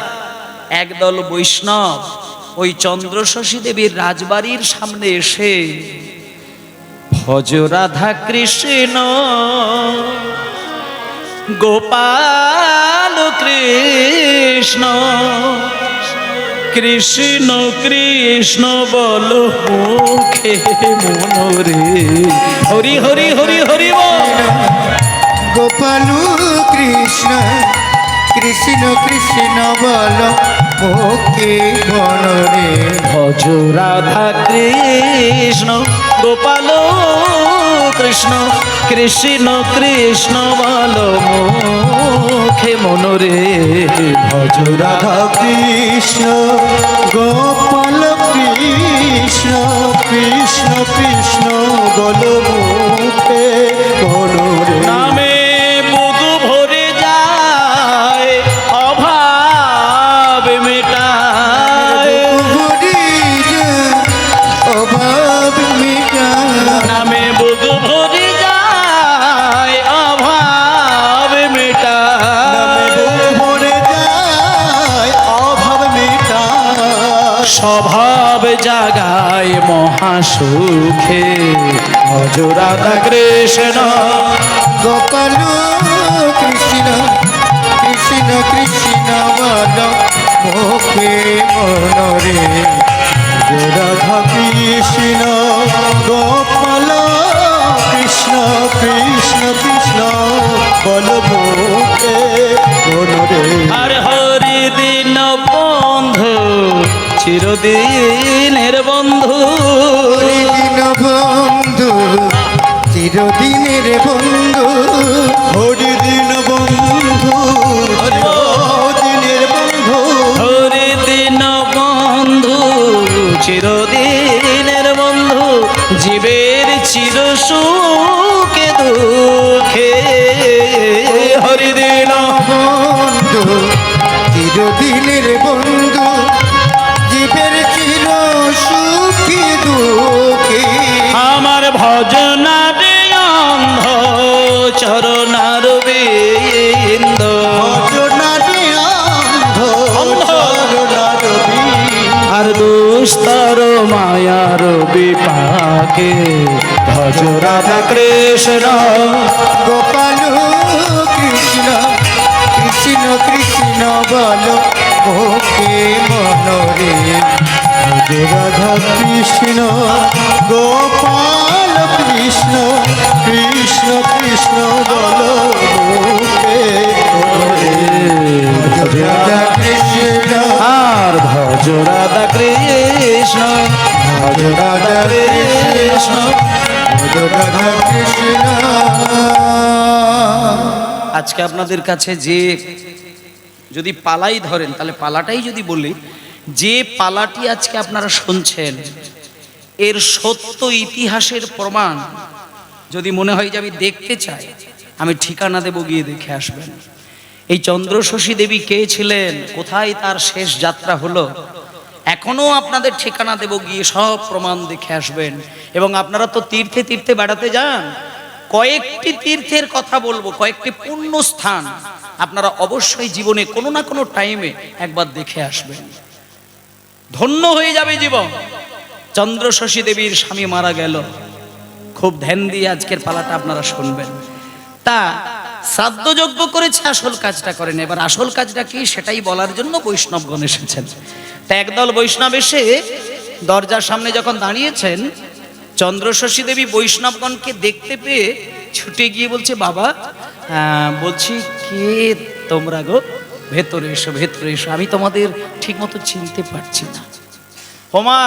একদল বৈষ্ণব ওই চন্দ্রশশী দেবীর রাজবাড়ির সামনে এসে ভজ রাধা কৃষ্ণ গোপাল কৃষ্ণ, কৃষ্ণ কৃষ্ণ বল মুখে মনরে, হরি হরি হরি হরি বল। গোপাল কৃষ্ণ কৃষ্ণ কৃষ্ণ বল মুখে মনরে, ভজ রাধা কৃষ্ণ গোপাল কৃষ্ণ, কৃষ্ণ কৃষ্ণ বল মুখে মনরে, ভজ রাধা কৃষ্ণ গোপাল কৃষ্ণ, কৃষ্ণ কৃষ্ণ বল মুখে মনরে। নামে বুক ভরে যায় অভাব মেটায়, অভাব মিটায়, নামে বুক ভরে যায় অভাব মেটায়, মরে যায় অভাব মিটায়, স্বভাব জাগায় সবাই মহাসুখে ভজ রাধা কৃষ্ণ গোপাল কৃষ্ণ কৃষ্ণ কৃষ্ণ বল মুখে মনরে রাধা কৃষ্ণ গোপাল কৃষ্ণ কৃষ্ণ কৃষ্ণ বল মুখে মনরে আর হরি দিন বন্ধু চিরদিনের বন্ধু দিন বন্ধু চিরদিনের বন্ধু হরি দিন বন্ধু চিরদিনের বন্ধু হরি দিন বন্ধু চিরদিনের বন্ধু জীবের চির সুখে দুঃখে হরি দিন বন্ধু চিরদিনের বন্ধু জীবের চির সুখী দুঃখী আমার ভজনারে অন্ধ চরণার বিন্দ ভজনারে অন্ধ চরণার বিন্দ। আর দুস্তর মায়ার বিপাকে ভজ রাধা কৃষ্ণ গোপাল কৃষ্ণ কৃষ্ণ কৃষ্ণ বল ওকে মনরে রাধা কৃষ্ণ গোপাল কৃষ্ণ কৃষ্ণ কৃষ্ণ বল ওকে মনরে রাধা কৃষ্ণ আর ভজ রাধা কৃষ্ণ ভজ রাধা কৃষ্ণ রাধা কৃষ্ণ। আজকে আপনাদের কাছে যে যদি পালাই ধরেন তাহলে পালাটাই যদি বলি, যে পালাটি আজকে আপনারা শুনছেন এর সত্য ইতিহাসের প্রমাণ যদি মনে হয় যে আমি দেখতে চাই, আমি ঠিকানা দেব, গিয়ে দেখে আসবেন। এই চন্দ্রশশী দেবী কে ছিলেন, কোথায় তার শেষ যাত্রা হলো, এখনো আপনাদের ঠিকানা দেব, গিয়ে সব প্রমাণ দেখে আসবেন। এবং আপনারা তো তীর্থে তীর্থে বেড়াতে যান, কয়েকটি তীর্থের কথা বলবো, কয়েকটি পুণ্য স্থান আপনারা অবশ্যই জীবনে কোনো না কোনো টাইমে একবার দেখে আসবেন, ধন্য হয়ে যাবে জীবন। চন্দ্রশশী দেবীর স্বামী মারা গেল, খুব ধ্যান দিয়ে আজকের পালাটা আপনারা শুনবেন। তা শ্রাদ্ধযজ্ঞ করেছে, আসল কাজটা করেন। এবার আসল কাজটা কি সেটাই বলার জন্য বৈষ্ণবগণ এসেছেন। তা একদল বৈষ্ণব এসে দরজার সামনে যখন দাঁড়িয়েছেন, চন্দ্রশশী দেবী বৈষ্ণবগণকে দেখতে পেয়ে ছুটে গিয়ে বলছে, বাবা বলছি কে তোমরা গো, ভেতরে এসো ভেতরে এসো, আমি তোমাদের ঠিক মতো চিনতে পারছি না। হোমা,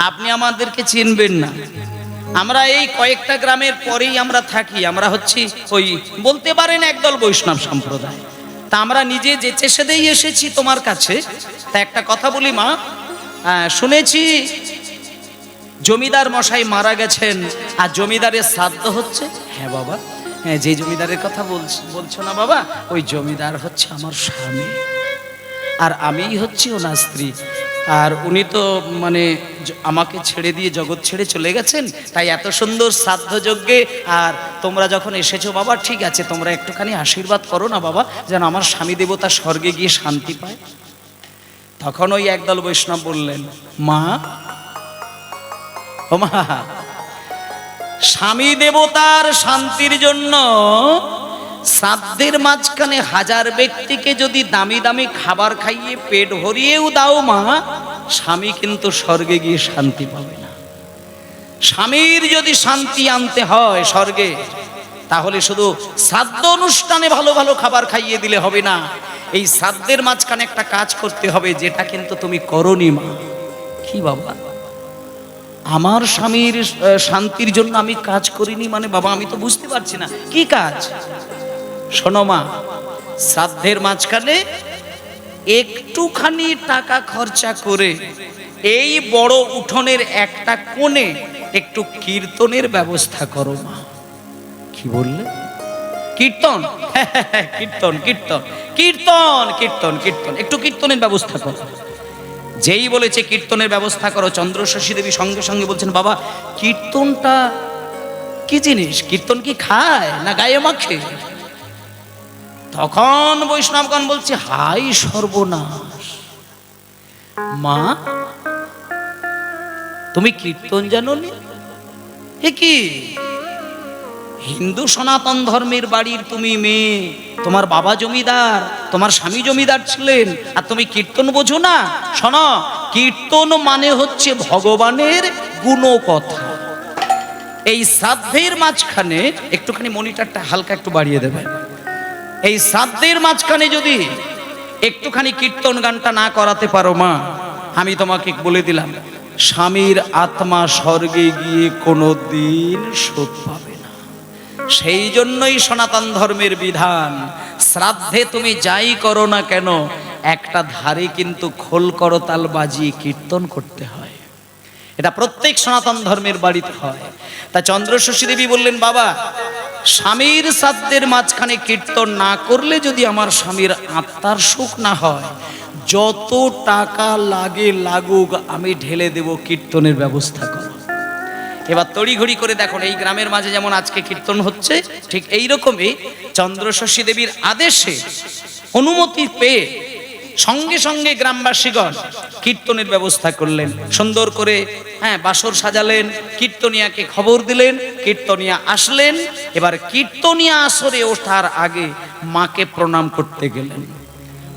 আপনি আমাদেরকে চিনবেন না, আমরা এই কয়েকটা গ্রামের পরেই আমরা থাকি, আমরা হচ্ছি ওই বলতে পারেন একদল বৈষ্ণব সম্প্রদায়। তা আমরা নিজে যেচে সেদেই এসেছি তোমার কাছে। তা একটা কথা বলি মা, শুনেছি জমিদার মশাই মারা গেছেন আর জমিদারের শ্রাদ্ধ হচ্ছে। হ্যাঁ বাবা, হ্যাঁ, যে জমিদারের কথা বলছো না বাবা, ওই জমিদার হচ্ছে আমার স্বামী আর আমিই হচ্ছি ওনার স্ত্রী। আর উনি তো মানে আমাকে ছেড়ে দিয়ে জগৎ ছেড়ে চলে গেছেন, তাই এত সুন্দর শ্রাদ্ধ যজ্ঞে আর তোমরা যখন এসেছো বাবা, ঠিক আছে তোমরা একটুখানি আশীর্বাদ করো না বাবা, যেন আমার স্বামী দেবতা স্বর্গে গিয়ে শান্তি পায়। তখন ওই একদল বৈষ্ণব বললেন, মা ও মা, স্বামী দেবতার শান্তির জন্য শ্রাদ্ধের মাঝখানে 1000 ব্যক্তিকে যদি দামি দামি খাবার খাইয়ে পেট ভরিয়েও দাও মা, স্বামী কিন্তু স্বর্গে গিয়ে শান্তি পাবে না। স্বামীর যদি শান্তি আনতে হয় স্বর্গে, তাহলে শুধু শ্রাদ্ধ অনুষ্ঠানে ভালো ভালো খাবার খাইয়ে দিলে হবে না, এই শ্রাদ্ধের মাঝখানে একটা কাজ করতে হবে, যেটা কিন্তু তুমি করোনি মা। কি বাবা, আমার স্বামীর শান্তির জন্য আমি কাজ করিনি মানে বাবা, আমি তো বুঝতে পারছি না কি কাজ। শোনো মা, শ্রাদ্ধের মাঝখানে একটুখানি টাকা খরচা করে এই বড় উঠোনের একটা কোণে একটু কীর্তনের ব্যবস্থা করো মা। কি বললে? কীর্তন? কীর্তন কীর্তন কীর্তন কীর্তন কীর্তন, একটু কীর্তনের ব্যবস্থা করো। যেই বলেছে কীর্তনের ব্যবস্থা করো, চন্দ্রশশী দেবী সঙ্গে সঙ্গে বলছেন, বাবা কীর্তনটা কি জিনিস? কীর্তন কি খায় না গায়ে মাখে? তখন বৈষ্ণবগণ বলছে, হাই সর্বনাশ মা, তুমি কীর্তন জানো নি? এ কি হিন্দু সনাতন ধর্মের বাড়ির তুমি মেয়ে, তোমার বাবা জমিদার, তোমার স্বামী জমিদার ছিলেন, আর তুমি কীর্তন বোঝো না? শোনো, কীর্তন মানে হচ্ছে ভগবানের গুণকথা। এই শ্রাদ্ধের মাঝখানে একটুখানি মনিটরটা হালকা একটু বাড়িয়ে দেবেন। এই শ্রাদ্ধের মাঝখানে যদি একটুখানি কীর্তন গানটা না করাতে পারো মা, আমি তোমাকে বলে দিলাম, স্বামীর আত্মা স্বর্গে গিয়ে কোনো দিন সুখ পাবে না। সেই জন্যই সনাতন ধর্মের বিধান, শ্রাদ্ধে তুমি যাই করো না কেন, একটা ধারে কিন্তু খোল করতাল বাজিয়ে কীর্তন করতে হয়। এটা প্রত্যেক সনাতন ধর্মের বাড়িতে হয়। তা চন্দ্রশশী দেবী বললেন, বাবা, স্বামীর শ্রাদ্ধের মাঝখানে কীর্তন না করলে যদি আমার স্বামীর আত্মার সুখ না হয়, যত টাকা লাগে লাগুক আমি ঢেলে দেব, কীর্তনের ব্যবস্থা করো। এবার তড়িঘড়ি করে দেখুন, এই গ্রামের মাঝে যেমন আজকে কীর্তন হচ্ছে, ঠিক এই রকমই চন্দ্রশশী দেবীর আদেশে অনুমতি পেয়ে সঙ্গে সঙ্গে গ্রামবাসীগণ কীর্তনের ব্যবস্থা করলেন। সুন্দর করে বাসর সাজালেন, কীর্তনিয়াকে খবর দিলেন, কীর্তনিয়া আসলেন। এবার কীর্তনিয়া আসরে ওঠার আগে মাকে প্রণাম করতে গেলেন।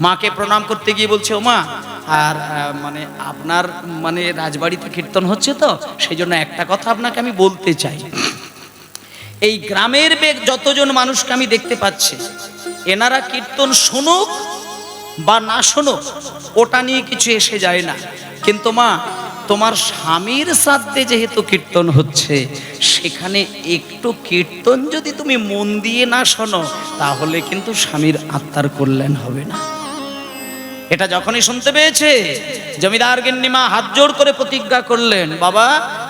মাকে প্রণাম করতে গিয়ে বলছে, ও মা, আর মানে আপনার মানে রাজবাড়িতে কীর্তন হচ্ছে তো, সেই জন্য একটা কথা আপনাকে আমি বলতে চাই। এই গ্রামের যতজন মানুষকে আমি দেখতে পাচ্ছি, এনারা কীর্তন শুনুক বা না শোনো ওটা নিয়ে কিছু এসে যায় না, কিন্তু মা, তোমার স্বামীর শ্রাদ্ধে যেহেতু কীর্তন হচ্ছে, সেখানে একটু কীর্তন যদি তুমি মন দিয়ে না শোনো, তাহলে কিন্তু স্বামীর আত্মার কল্যাণ হবে না। এটা যখনই শুনতে পেয়েছে, জমিদার গিন্নিমা হাত জোড় করে প্রতিজ্ঞা করলেন, বাবা,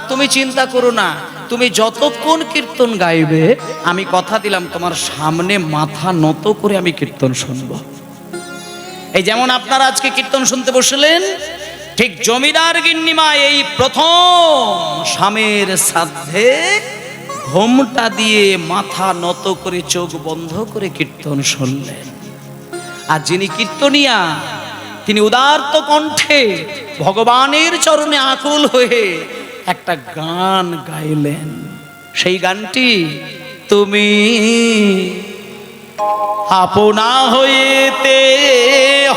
তুমি চিন্তা করো না, তুমি যতক্ষণ কীর্তন গাইবে, আমি কথা দিলাম তোমার সামনে মাথা নত করে আমি কীর্তন শুনবো। এই যেমন আপনারা আজকে কীর্তন শুনতে বসলেন, ঠিক জমিদার গিন্নিমা এই প্রথম স্বামীর শ্রাদ্ধে ঘোমটা দিয়ে মাথা নত করে চোখ বন্ধ করে কীর্তন শুনলেন। আর যিনি কীর্তনিয়া, তিনি উদার্ত কণ্ঠে ভগবানের চরণে আকুল হয়ে একটা গান গাইলেন। সেই গানটি, তুমি আপনা হইতে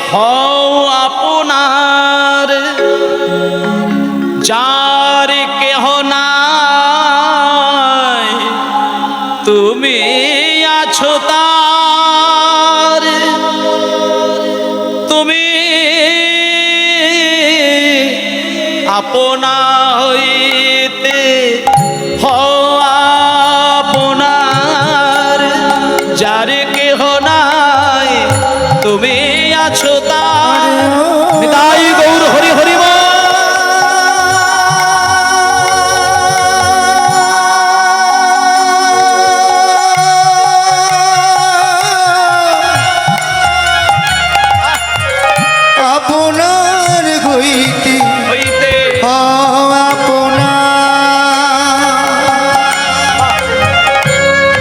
হও আপনার, যার কেহ নাই তুমি আছো তার, তুমি আপনা হইতে হও আপনার, যার কেহ নাই তুমি আছো তার। নিতাই গৌর হরি হরি বল। আপনার হইতে হও আপনার,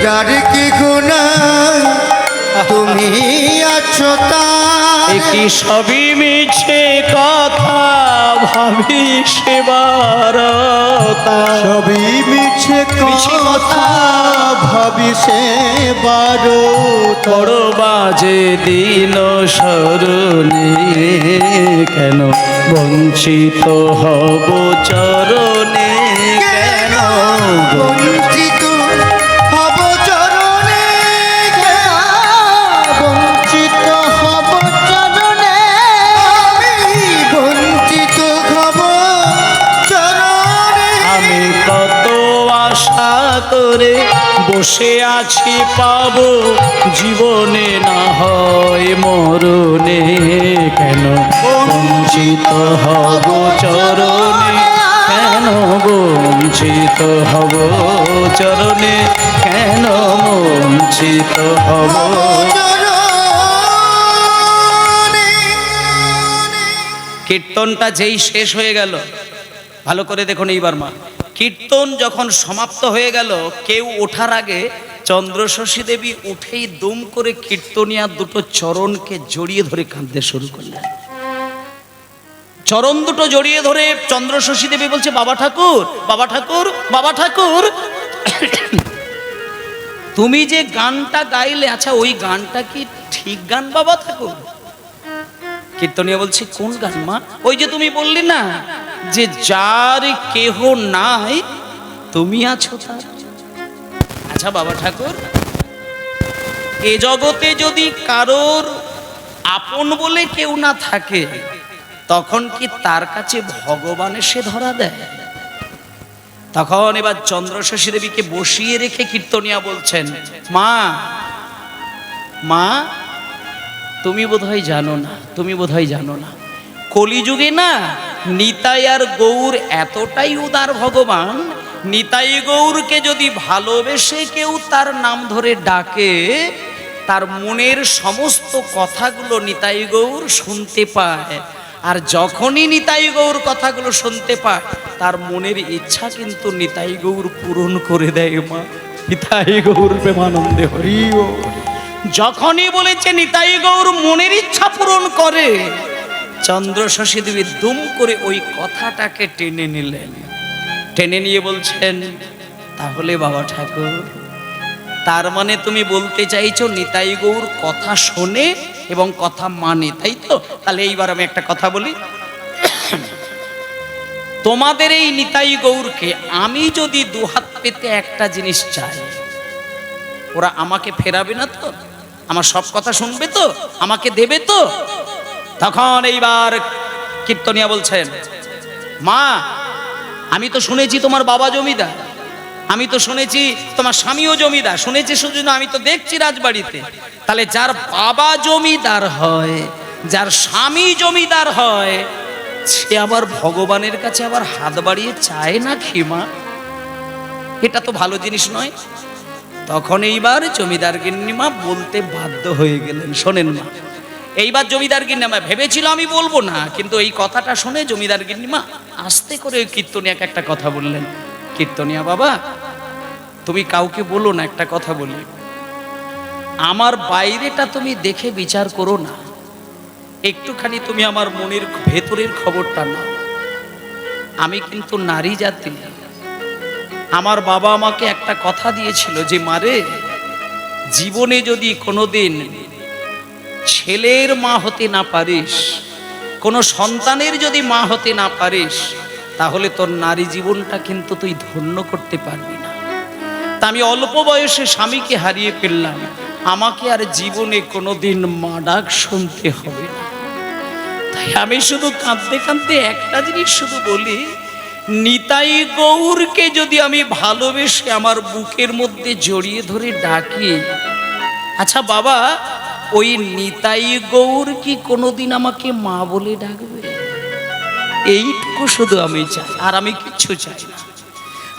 যার কি গুনাহ তুমি আছো তার। কি সবই মিছে কথা ভাবি সেবার, সবই মিছে কথা ভাবি সে বারো, বড় বাজে দিন স্মরণে কেন বঞ্চিত হব চরণে, কেন বঞ্চিত হব চরণে, বঞ্চিত হব চরণে, আমি বঞ্চিত হব চরণে। আমি কত আশা করে বসে আছি পাবো, জীবনে না হয় মরণে, কেন বঞ্চিত হব চরণে, কেন বঞ্চিত হব চরণে, কেন বঞ্চিত হব। কীর্তনটা যেই শেষ হয়ে গেল, ভালো করে দেখুন এইবার মা, কীর্তন যখন সমাপ্ত হয়ে গেল, কেউ ওঠার আগে চন্দ্রশশী দেবী উঠেই দুম করে কীর্তনিয়া দুটো চরণকে জড়িয়ে ধরে কাঁদতে শুরু করলেন। চরণ দুটো জড়িয়ে ধরে চন্দ্রশশী দেবী বলছে, বাবা ঠাকুর, বাবা ঠাকুর, বাবা ঠাকুর, তুমি যে গানটা গাইলে, আচ্ছা ওই গানটা কি ঠিক গান বাবা ঠাকুর? কীর্তনিয়া বলছে, কোন গান মা? ওই যে তুমি বললি না যে যার কেহ নাই তুমি আছো তার। আচ্ছা বাবা ঠাকুর, এ জগতে যদি কারোর আপন বলে কেউ না থাকে, তখন কি তার কাছে ভগবান এসে ধরা দেয়? তখন এবার চন্দ্রশশী দেবীকে বসিয়ে রেখে কীর্তনিয়া বলছেন, মা, মা, তুমি বোধহয় জানো না, তুমি বোধহয় জানো না, কলিযুগে না নিতাই আর গৌর এতটাই উদার ভগবান, নিতাই গৌরকে যদি ভালোবেসে কেউ তার নাম ধরে ডাকে, তার মনের সমস্ত কথাগুলো নিতাই গৌর শুনতে পায়। আর যখনই নিতাই গৌর কথাগুলো শুনতে পায়, তার মনের ইচ্ছা কিন্তু নিতাই গৌর পূরণ করে দেয়। মা, নিতাই গৌর প্রেমানন্দে হরি ও। যখনই বলেছে নিতাই গৌর মনের ইচ্ছা পূরণ করে, চন্দ্রশশী দেবী দুম করে ওই কথাটাকে টেনে নিলেন। টেনে নিয়ে বলছেন, তাহলে বাবা ঠাকুর, তার মানে তুমি বলতে চাইছো নিতাই গৌর কথা শোনে এবং কথা মানে, তাই তো? তাহলে এইবার আমি একটা কথা বলি, তোমাদের এই নিতাই গৌরকে আমি যদি দুহাত পেতে একটা জিনিস চাই, ওরা আমাকে ফেরাবে না তো? আমার সব কথা শুনবে তো? আমাকে দেবে তো? তখন এইবার কীর্তনিয়া বলছেন, মা, আমি তো শুনেছি তোমার বাবা জমিদার, আমি তো শুনেছি তোমার স্বামীও জমিদার, শুনেছি শুধু না, আমি তো দেখছি রাজবাড়িতে। তাহলে যার বাবা জমিদার হয়, যার স্বামী জমিদার হয়, সে আবার ভগবানের কাছে আবার হাত বাড়িয়ে চায় না কি মা? এটা তো ভালো জিনিস নয়। তখন এইবার জমিদার গিন্নিমা বলতে বাধ্য হয়ে গেলেন, শোনেন মা। এইবার জমিদার গিন্নিমা ভেবেছিল আমি বলবো না, কিন্তু এই কথাটা শুনে জমিদার গিন্নিমা আস্তে করে কীর্তনিয়াকে একটা কথা বললেন, কীর্তনিয়া বাবা, তুমি কাউকে বলো না, একটা কথা বলি, আমার বাইরেটা তুমি দেখে বিচার করো না, একটুখানি তুমি আমার মনের ভেতরের খবরটা নাও। আমি কিন্তু নারী জাতি। আমার বাবা আমাকে একটা কথা দিয়েছিল যে, মারে, জীবনে যদি কোনোদিন ছেলের মা হতে না পারিস, কোনো সন্তানের যদি মা হতে না পারিস, তাহলে তোর নারী জীবনটা কিন্তু তুই ধন্য করতে পারবি না। তা আমি অল্প বয়সে স্বামীকে হারিয়ে ফেললাম, আমাকে আর জীবনে কোনোদিন মা ডাক শুনতে হবে না। তাই আমি শুধু কাঁদতে কাঁদতে একটা জিনিস শুধু বলি, নিতাই গৌরকে যদি আমি ভালোবেসে আমার বুকের মধ্যে জড়িয়ে ধরে ডাকি, আচ্ছা বাবা, ওই নিতাই গৌর কি কোনোদিন আমাকে মা বলে ডাকবে? এইটুকু শুধু আমি চাই, আর আমি কিচ্ছু চাই না।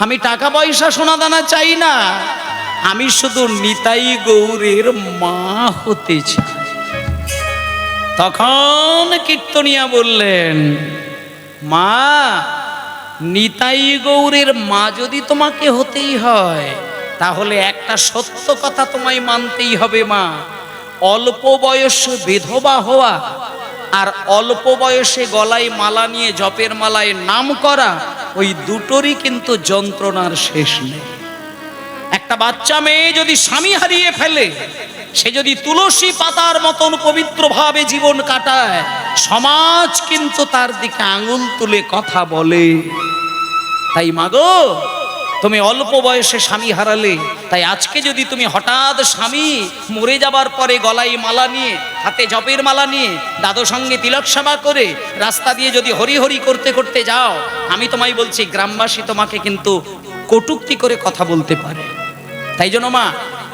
আমি টাকা পয়সা সোনা দানা চাই না, আমি শুধু নিতাই গৌরের মা হতে চাই। তখন কীর্তনিয়া বললেন, মা, নিতাই গৌরের মা যদি তোমাকে হতেই হয়, তাহলে একটা সত্য কথা তোমায় মানতেই হবে মা, অল্প বয়সে বিধবা হওয়া আর অল্প বয়সে গলায় মালা নিয়ে জপের মালায় নাম করা, ওই দুটোরই কিন্তু যন্ত্রণার শেষ নেই। একটা বাচ্চা মেয়ে যদি স্বামী হারিয়ে ফেলে, সে যদি তুলসী পাতার মতন পবিত্রভাবে জীবন কাটায়, সমাজ কিন্তু তার দিকে আঙুল তুলে কথা বলে। তাই মাগো, তুমি অল্প বয়সে স্বামী হারালে, তাই আজকে যদি তুমি হঠাৎ স্বামী মরে যাবার পরে গলায় মালা নিয়ে, হাতে জপের মালা নিয়ে, দাদু সঙ্গে তিলক সেবা করে রাস্তা দিয়ে যদি হরি হরি করতে করতে যাও, আমি তোমায় বলছি গ্রামবাসী তোমাকে কিন্তু কটূক্তি করে কথা বলতে পারে। তাই জন্য মা,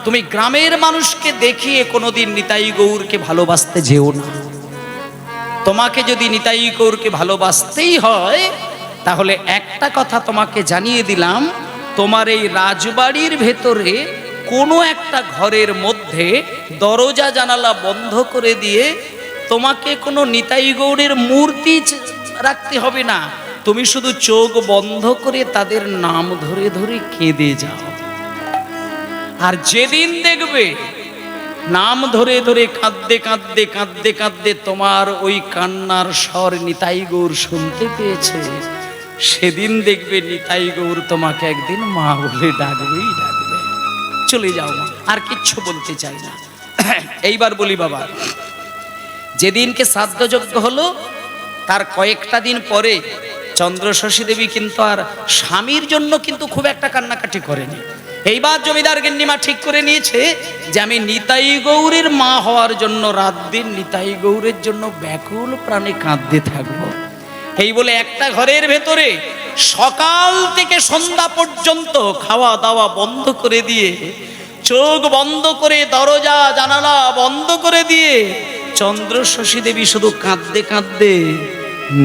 তুমি গ্রামের মানুষকে দেখিয়ে কোনোদিন নিতাই গৌরকে ভালোবাসতে যেও না। তোমাকে যদি নিতাই গৌরকে ভালোবাসতেই হয়, তাহলে একটা কথা তোমাকে জানিয়ে দিলাম, তোমার এই রাজবাড়ির ভেতরে কোনো একটা ঘরের মধ্যে দরজা জানালা বন্ধ করে দিয়ে তোমাকে কোনো নিতাই গৌরের মূর্তি রাখতে হবে না, তুমি শুধু চোখ বন্ধ করে তাদের নাম ধরে ধরে কেঁদে যাও। আর যেদিন দেখবে নাম ধরে ধরে কাঁদতে কাঁদতে কাঁদতে কাঁদতে তোমার ওই কান্নার স্বর নিতাই গৌর শুনতে পেয়েছে, সেদিন দেখবে নিতাই গৌর তোমাকে একদিন মা বলে ডাকবেই ডাকবে। চলে যাও মা, আর কিচ্ছু বলতে চাই না। এইবার বলি বাবা, যেদিনকে শ্রাদ্ধযজ্ঞ হলো তার কয়েকটা দিন পরে চন্দ্রশশী দেবী কিন্তু আর স্বামীর জন্য কিন্তু খুব একটা কান্নাকাটি করেনি। এইবার জমিদার গিন্নিমা ঠিক করে নিয়েছে যে আমি নিতাই গৌরের মা হওয়ার জন্য রাত দিন নিতাই গৌরের জন্য ব্যাকুল প্রাণে কাঁদতে থাকবো। এই বলে একটা ঘরের ভেতরে সকাল থেকে সন্ধ্যা পর্যন্ত খাওয়া দাওয়া বন্ধ করে দিয়ে, চোখ বন্ধ করে, দরজা জানালা বন্ধ করে দিয়ে চন্দ্রশশী দেবী শুধু কাঁদতে কাঁদতে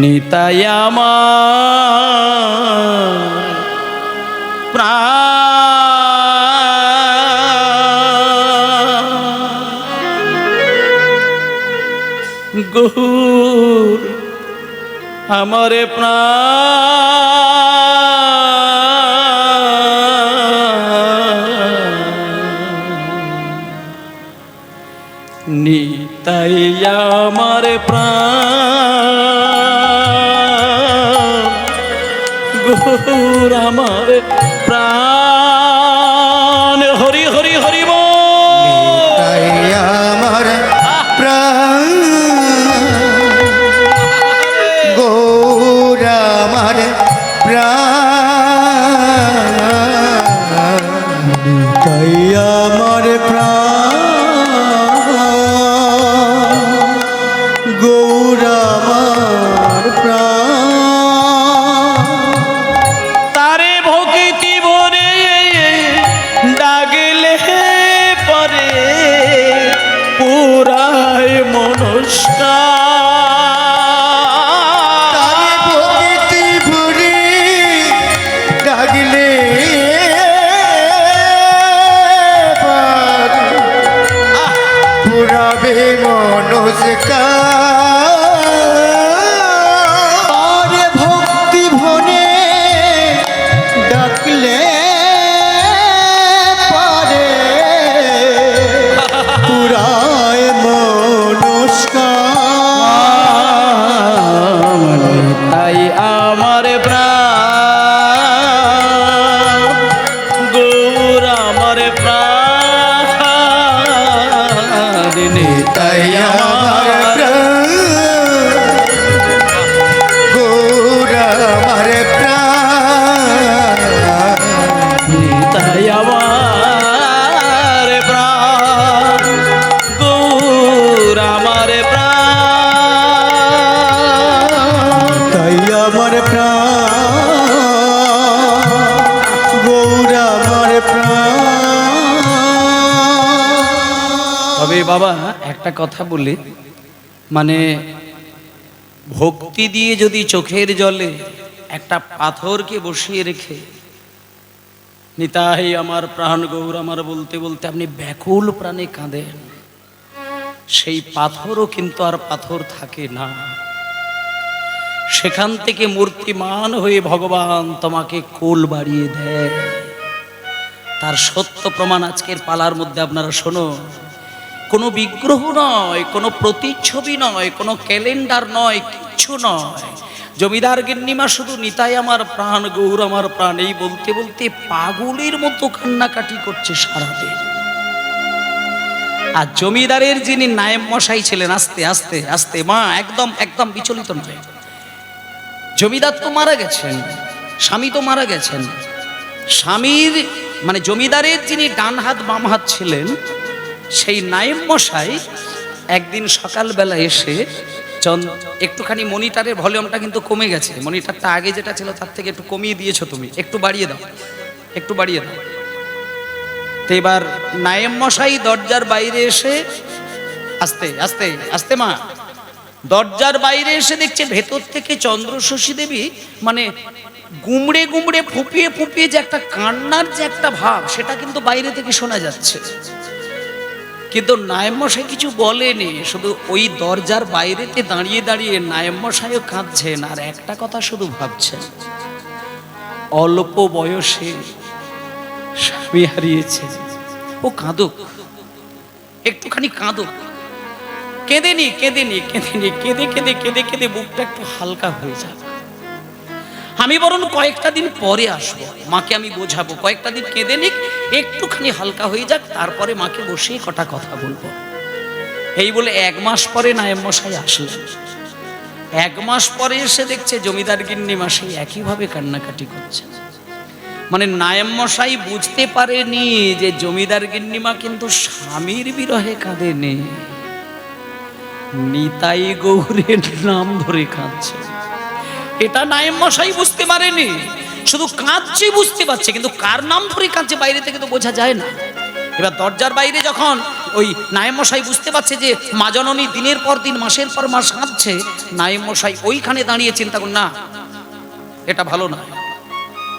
নিতাই আমার প্রাণ গৌর আমারে প্রাণ নিতাই আমার প্রাণ গৌর আমার প্রাণ। হরি হরি হরি বল। তাই আমার প্রাণ গৌর আমার প্রাণ, তাই আমার প্রাণ গৌর আমার প্রাণ। তারে ভক্তি ভরে ডাগলে পরে পুরায় মনস্কার। তারে ভক্তি ভরে ডাকলে পুরাবে মনস্কার। ভক্তি ভরে ডাকলে পারে পুরায় মনস্কার। তাই আমার প্রাণ গৌর আমার প্রাণ তাই আমার প্রাণ গৌর আমার প্রাণ। তাই আমার প্রাণ গৌর আমার প্রাণ। তাই আমার প্রাণ গৌর আমার প্রাণ। তবে বাবা একটা কথা বলি, মানে ভক্তি দিয়ে যদি চোখের জলে একটা পাথরকে বসিয়ে রেখে নিতাই আমার প্রাণ গৌর আমার বলতে বলতে আপনি ব্যাকুল প্রাণে কাঁদেন, সেই পাথরও কিন্তু আর পাথর থাকে না। সেখান থেকে মূর্তিমান হয়ে ভগবান তোমাকে কোল বাড়িয়ে দেয়। তার সত্য প্রমাণ আজকের পালার মধ্যে আপনারা শোনো। কোনো বিগ্রহ নয়, কোনো প্রতিচ্ছবি নয়, কোনো ক্যালেন্ডার নয়, কিচ্ছু নয়। জমিদার গিন্নিমা শুধু নিতাই আমার প্রাণ গৌর আমার প্রাণ এই বলতে বলতে পাগলের মতো কান্নাকাটি করছে সারাদিন। আর জমিদারের যিনি নায়েব মশাই ছিলেন, আস্তে আস্তে আস্তে মা একদম একদম বিচলিত নয়। জমিদার তো মারা গেছেন, স্বামী তো মারা গেছেন। স্বামীর মানে জমিদারের যিনি ডান হাত বাম হাত ছিলেন, সেই নায়েব মশাই একদিন সকালবেলা এসে একটুখানি মনিটরের ভলিউমটা কিন্তু কমে গেছে, মনিটরটা আগে যেটা ছিল তার থেকে একটু কমিয়ে দিয়েছো তুমি, একটু বাড়িয়ে দাও, একটু বাড়িয়ে দাও। তো এবার নায়েব মশাই দরজার বাইরে এসে আস্তে আস্তে আস্তে মা দরজার বাইরে এসে দেখছে ভেতর থেকে চন্দ্রশশী দেবী মানে গুমড়ে গুমড়ে ফুপিয়ে ফুপিয়ে যে একটা কান্নার যে একটা ভাব, সেটা কিন্তু বাইরে থেকে শোনা যাচ্ছে। কিন্তু নায়েব মশাই কিছু বলেনি, শুধু ওই দরজার বাইরেতে দাঁড়িয়ে দাঁড়িয়ে নায়েব মশাইও কাঁদছেন আর একটা কথা শুধু ভাবছেন, অল্প বয়সে স্বামী হারিয়েছে, ও কাঁদুক, একটুখানি কাঁদো, কেঁদে নি কেঁদে নি কেঁদে নি, কেঁদে কেঁদে কেঁদে কেঁদে বুকটা একটু হালকা হয়ে যাবে। আমি বরং কয়েকটা দিন পরে আসবো, মাকে আমি বোঝাবো, কয়েকটা দিন কেঁদে নিক, একটুখানি হালকা হয়ে যাক, তারপরে মাকে বসেই কটা কথা বলবো। এই বলে 1 মাস পরে নায়েব মশাই আসলেন। 1 মাস পরে এসে দেখছে জমিদার গিন্নি মাসি একইভাবে কান্নাকাটি করছে। মানে নায়েব মশাই বুঝতে পারেনি যে জমিদার গিন্নিমা কিন্তু স্বামীর বিরহে কাঁদেনি, নিতাই গৌরের নাম ধরে কাঁদছে। এটা নায়েব মশাই বুঝতে পারেনি, শুধু কাঁদছে বুঝতে পারছে, কিন্তু কার নাম ধরে কাঁদছে বাইরে থেকে তো বোঝা যায় না। এবার দরজার বাইরে যখন ওই নায়েব মশাই বুঝতে পারছে যে মা জননী দিনের পর দিন মাসের পর মাস কাঁদছে, নায়েব মশাই ওইখানে দাঁড়িয়ে চিন্তা করুন, না এটা ভালো না,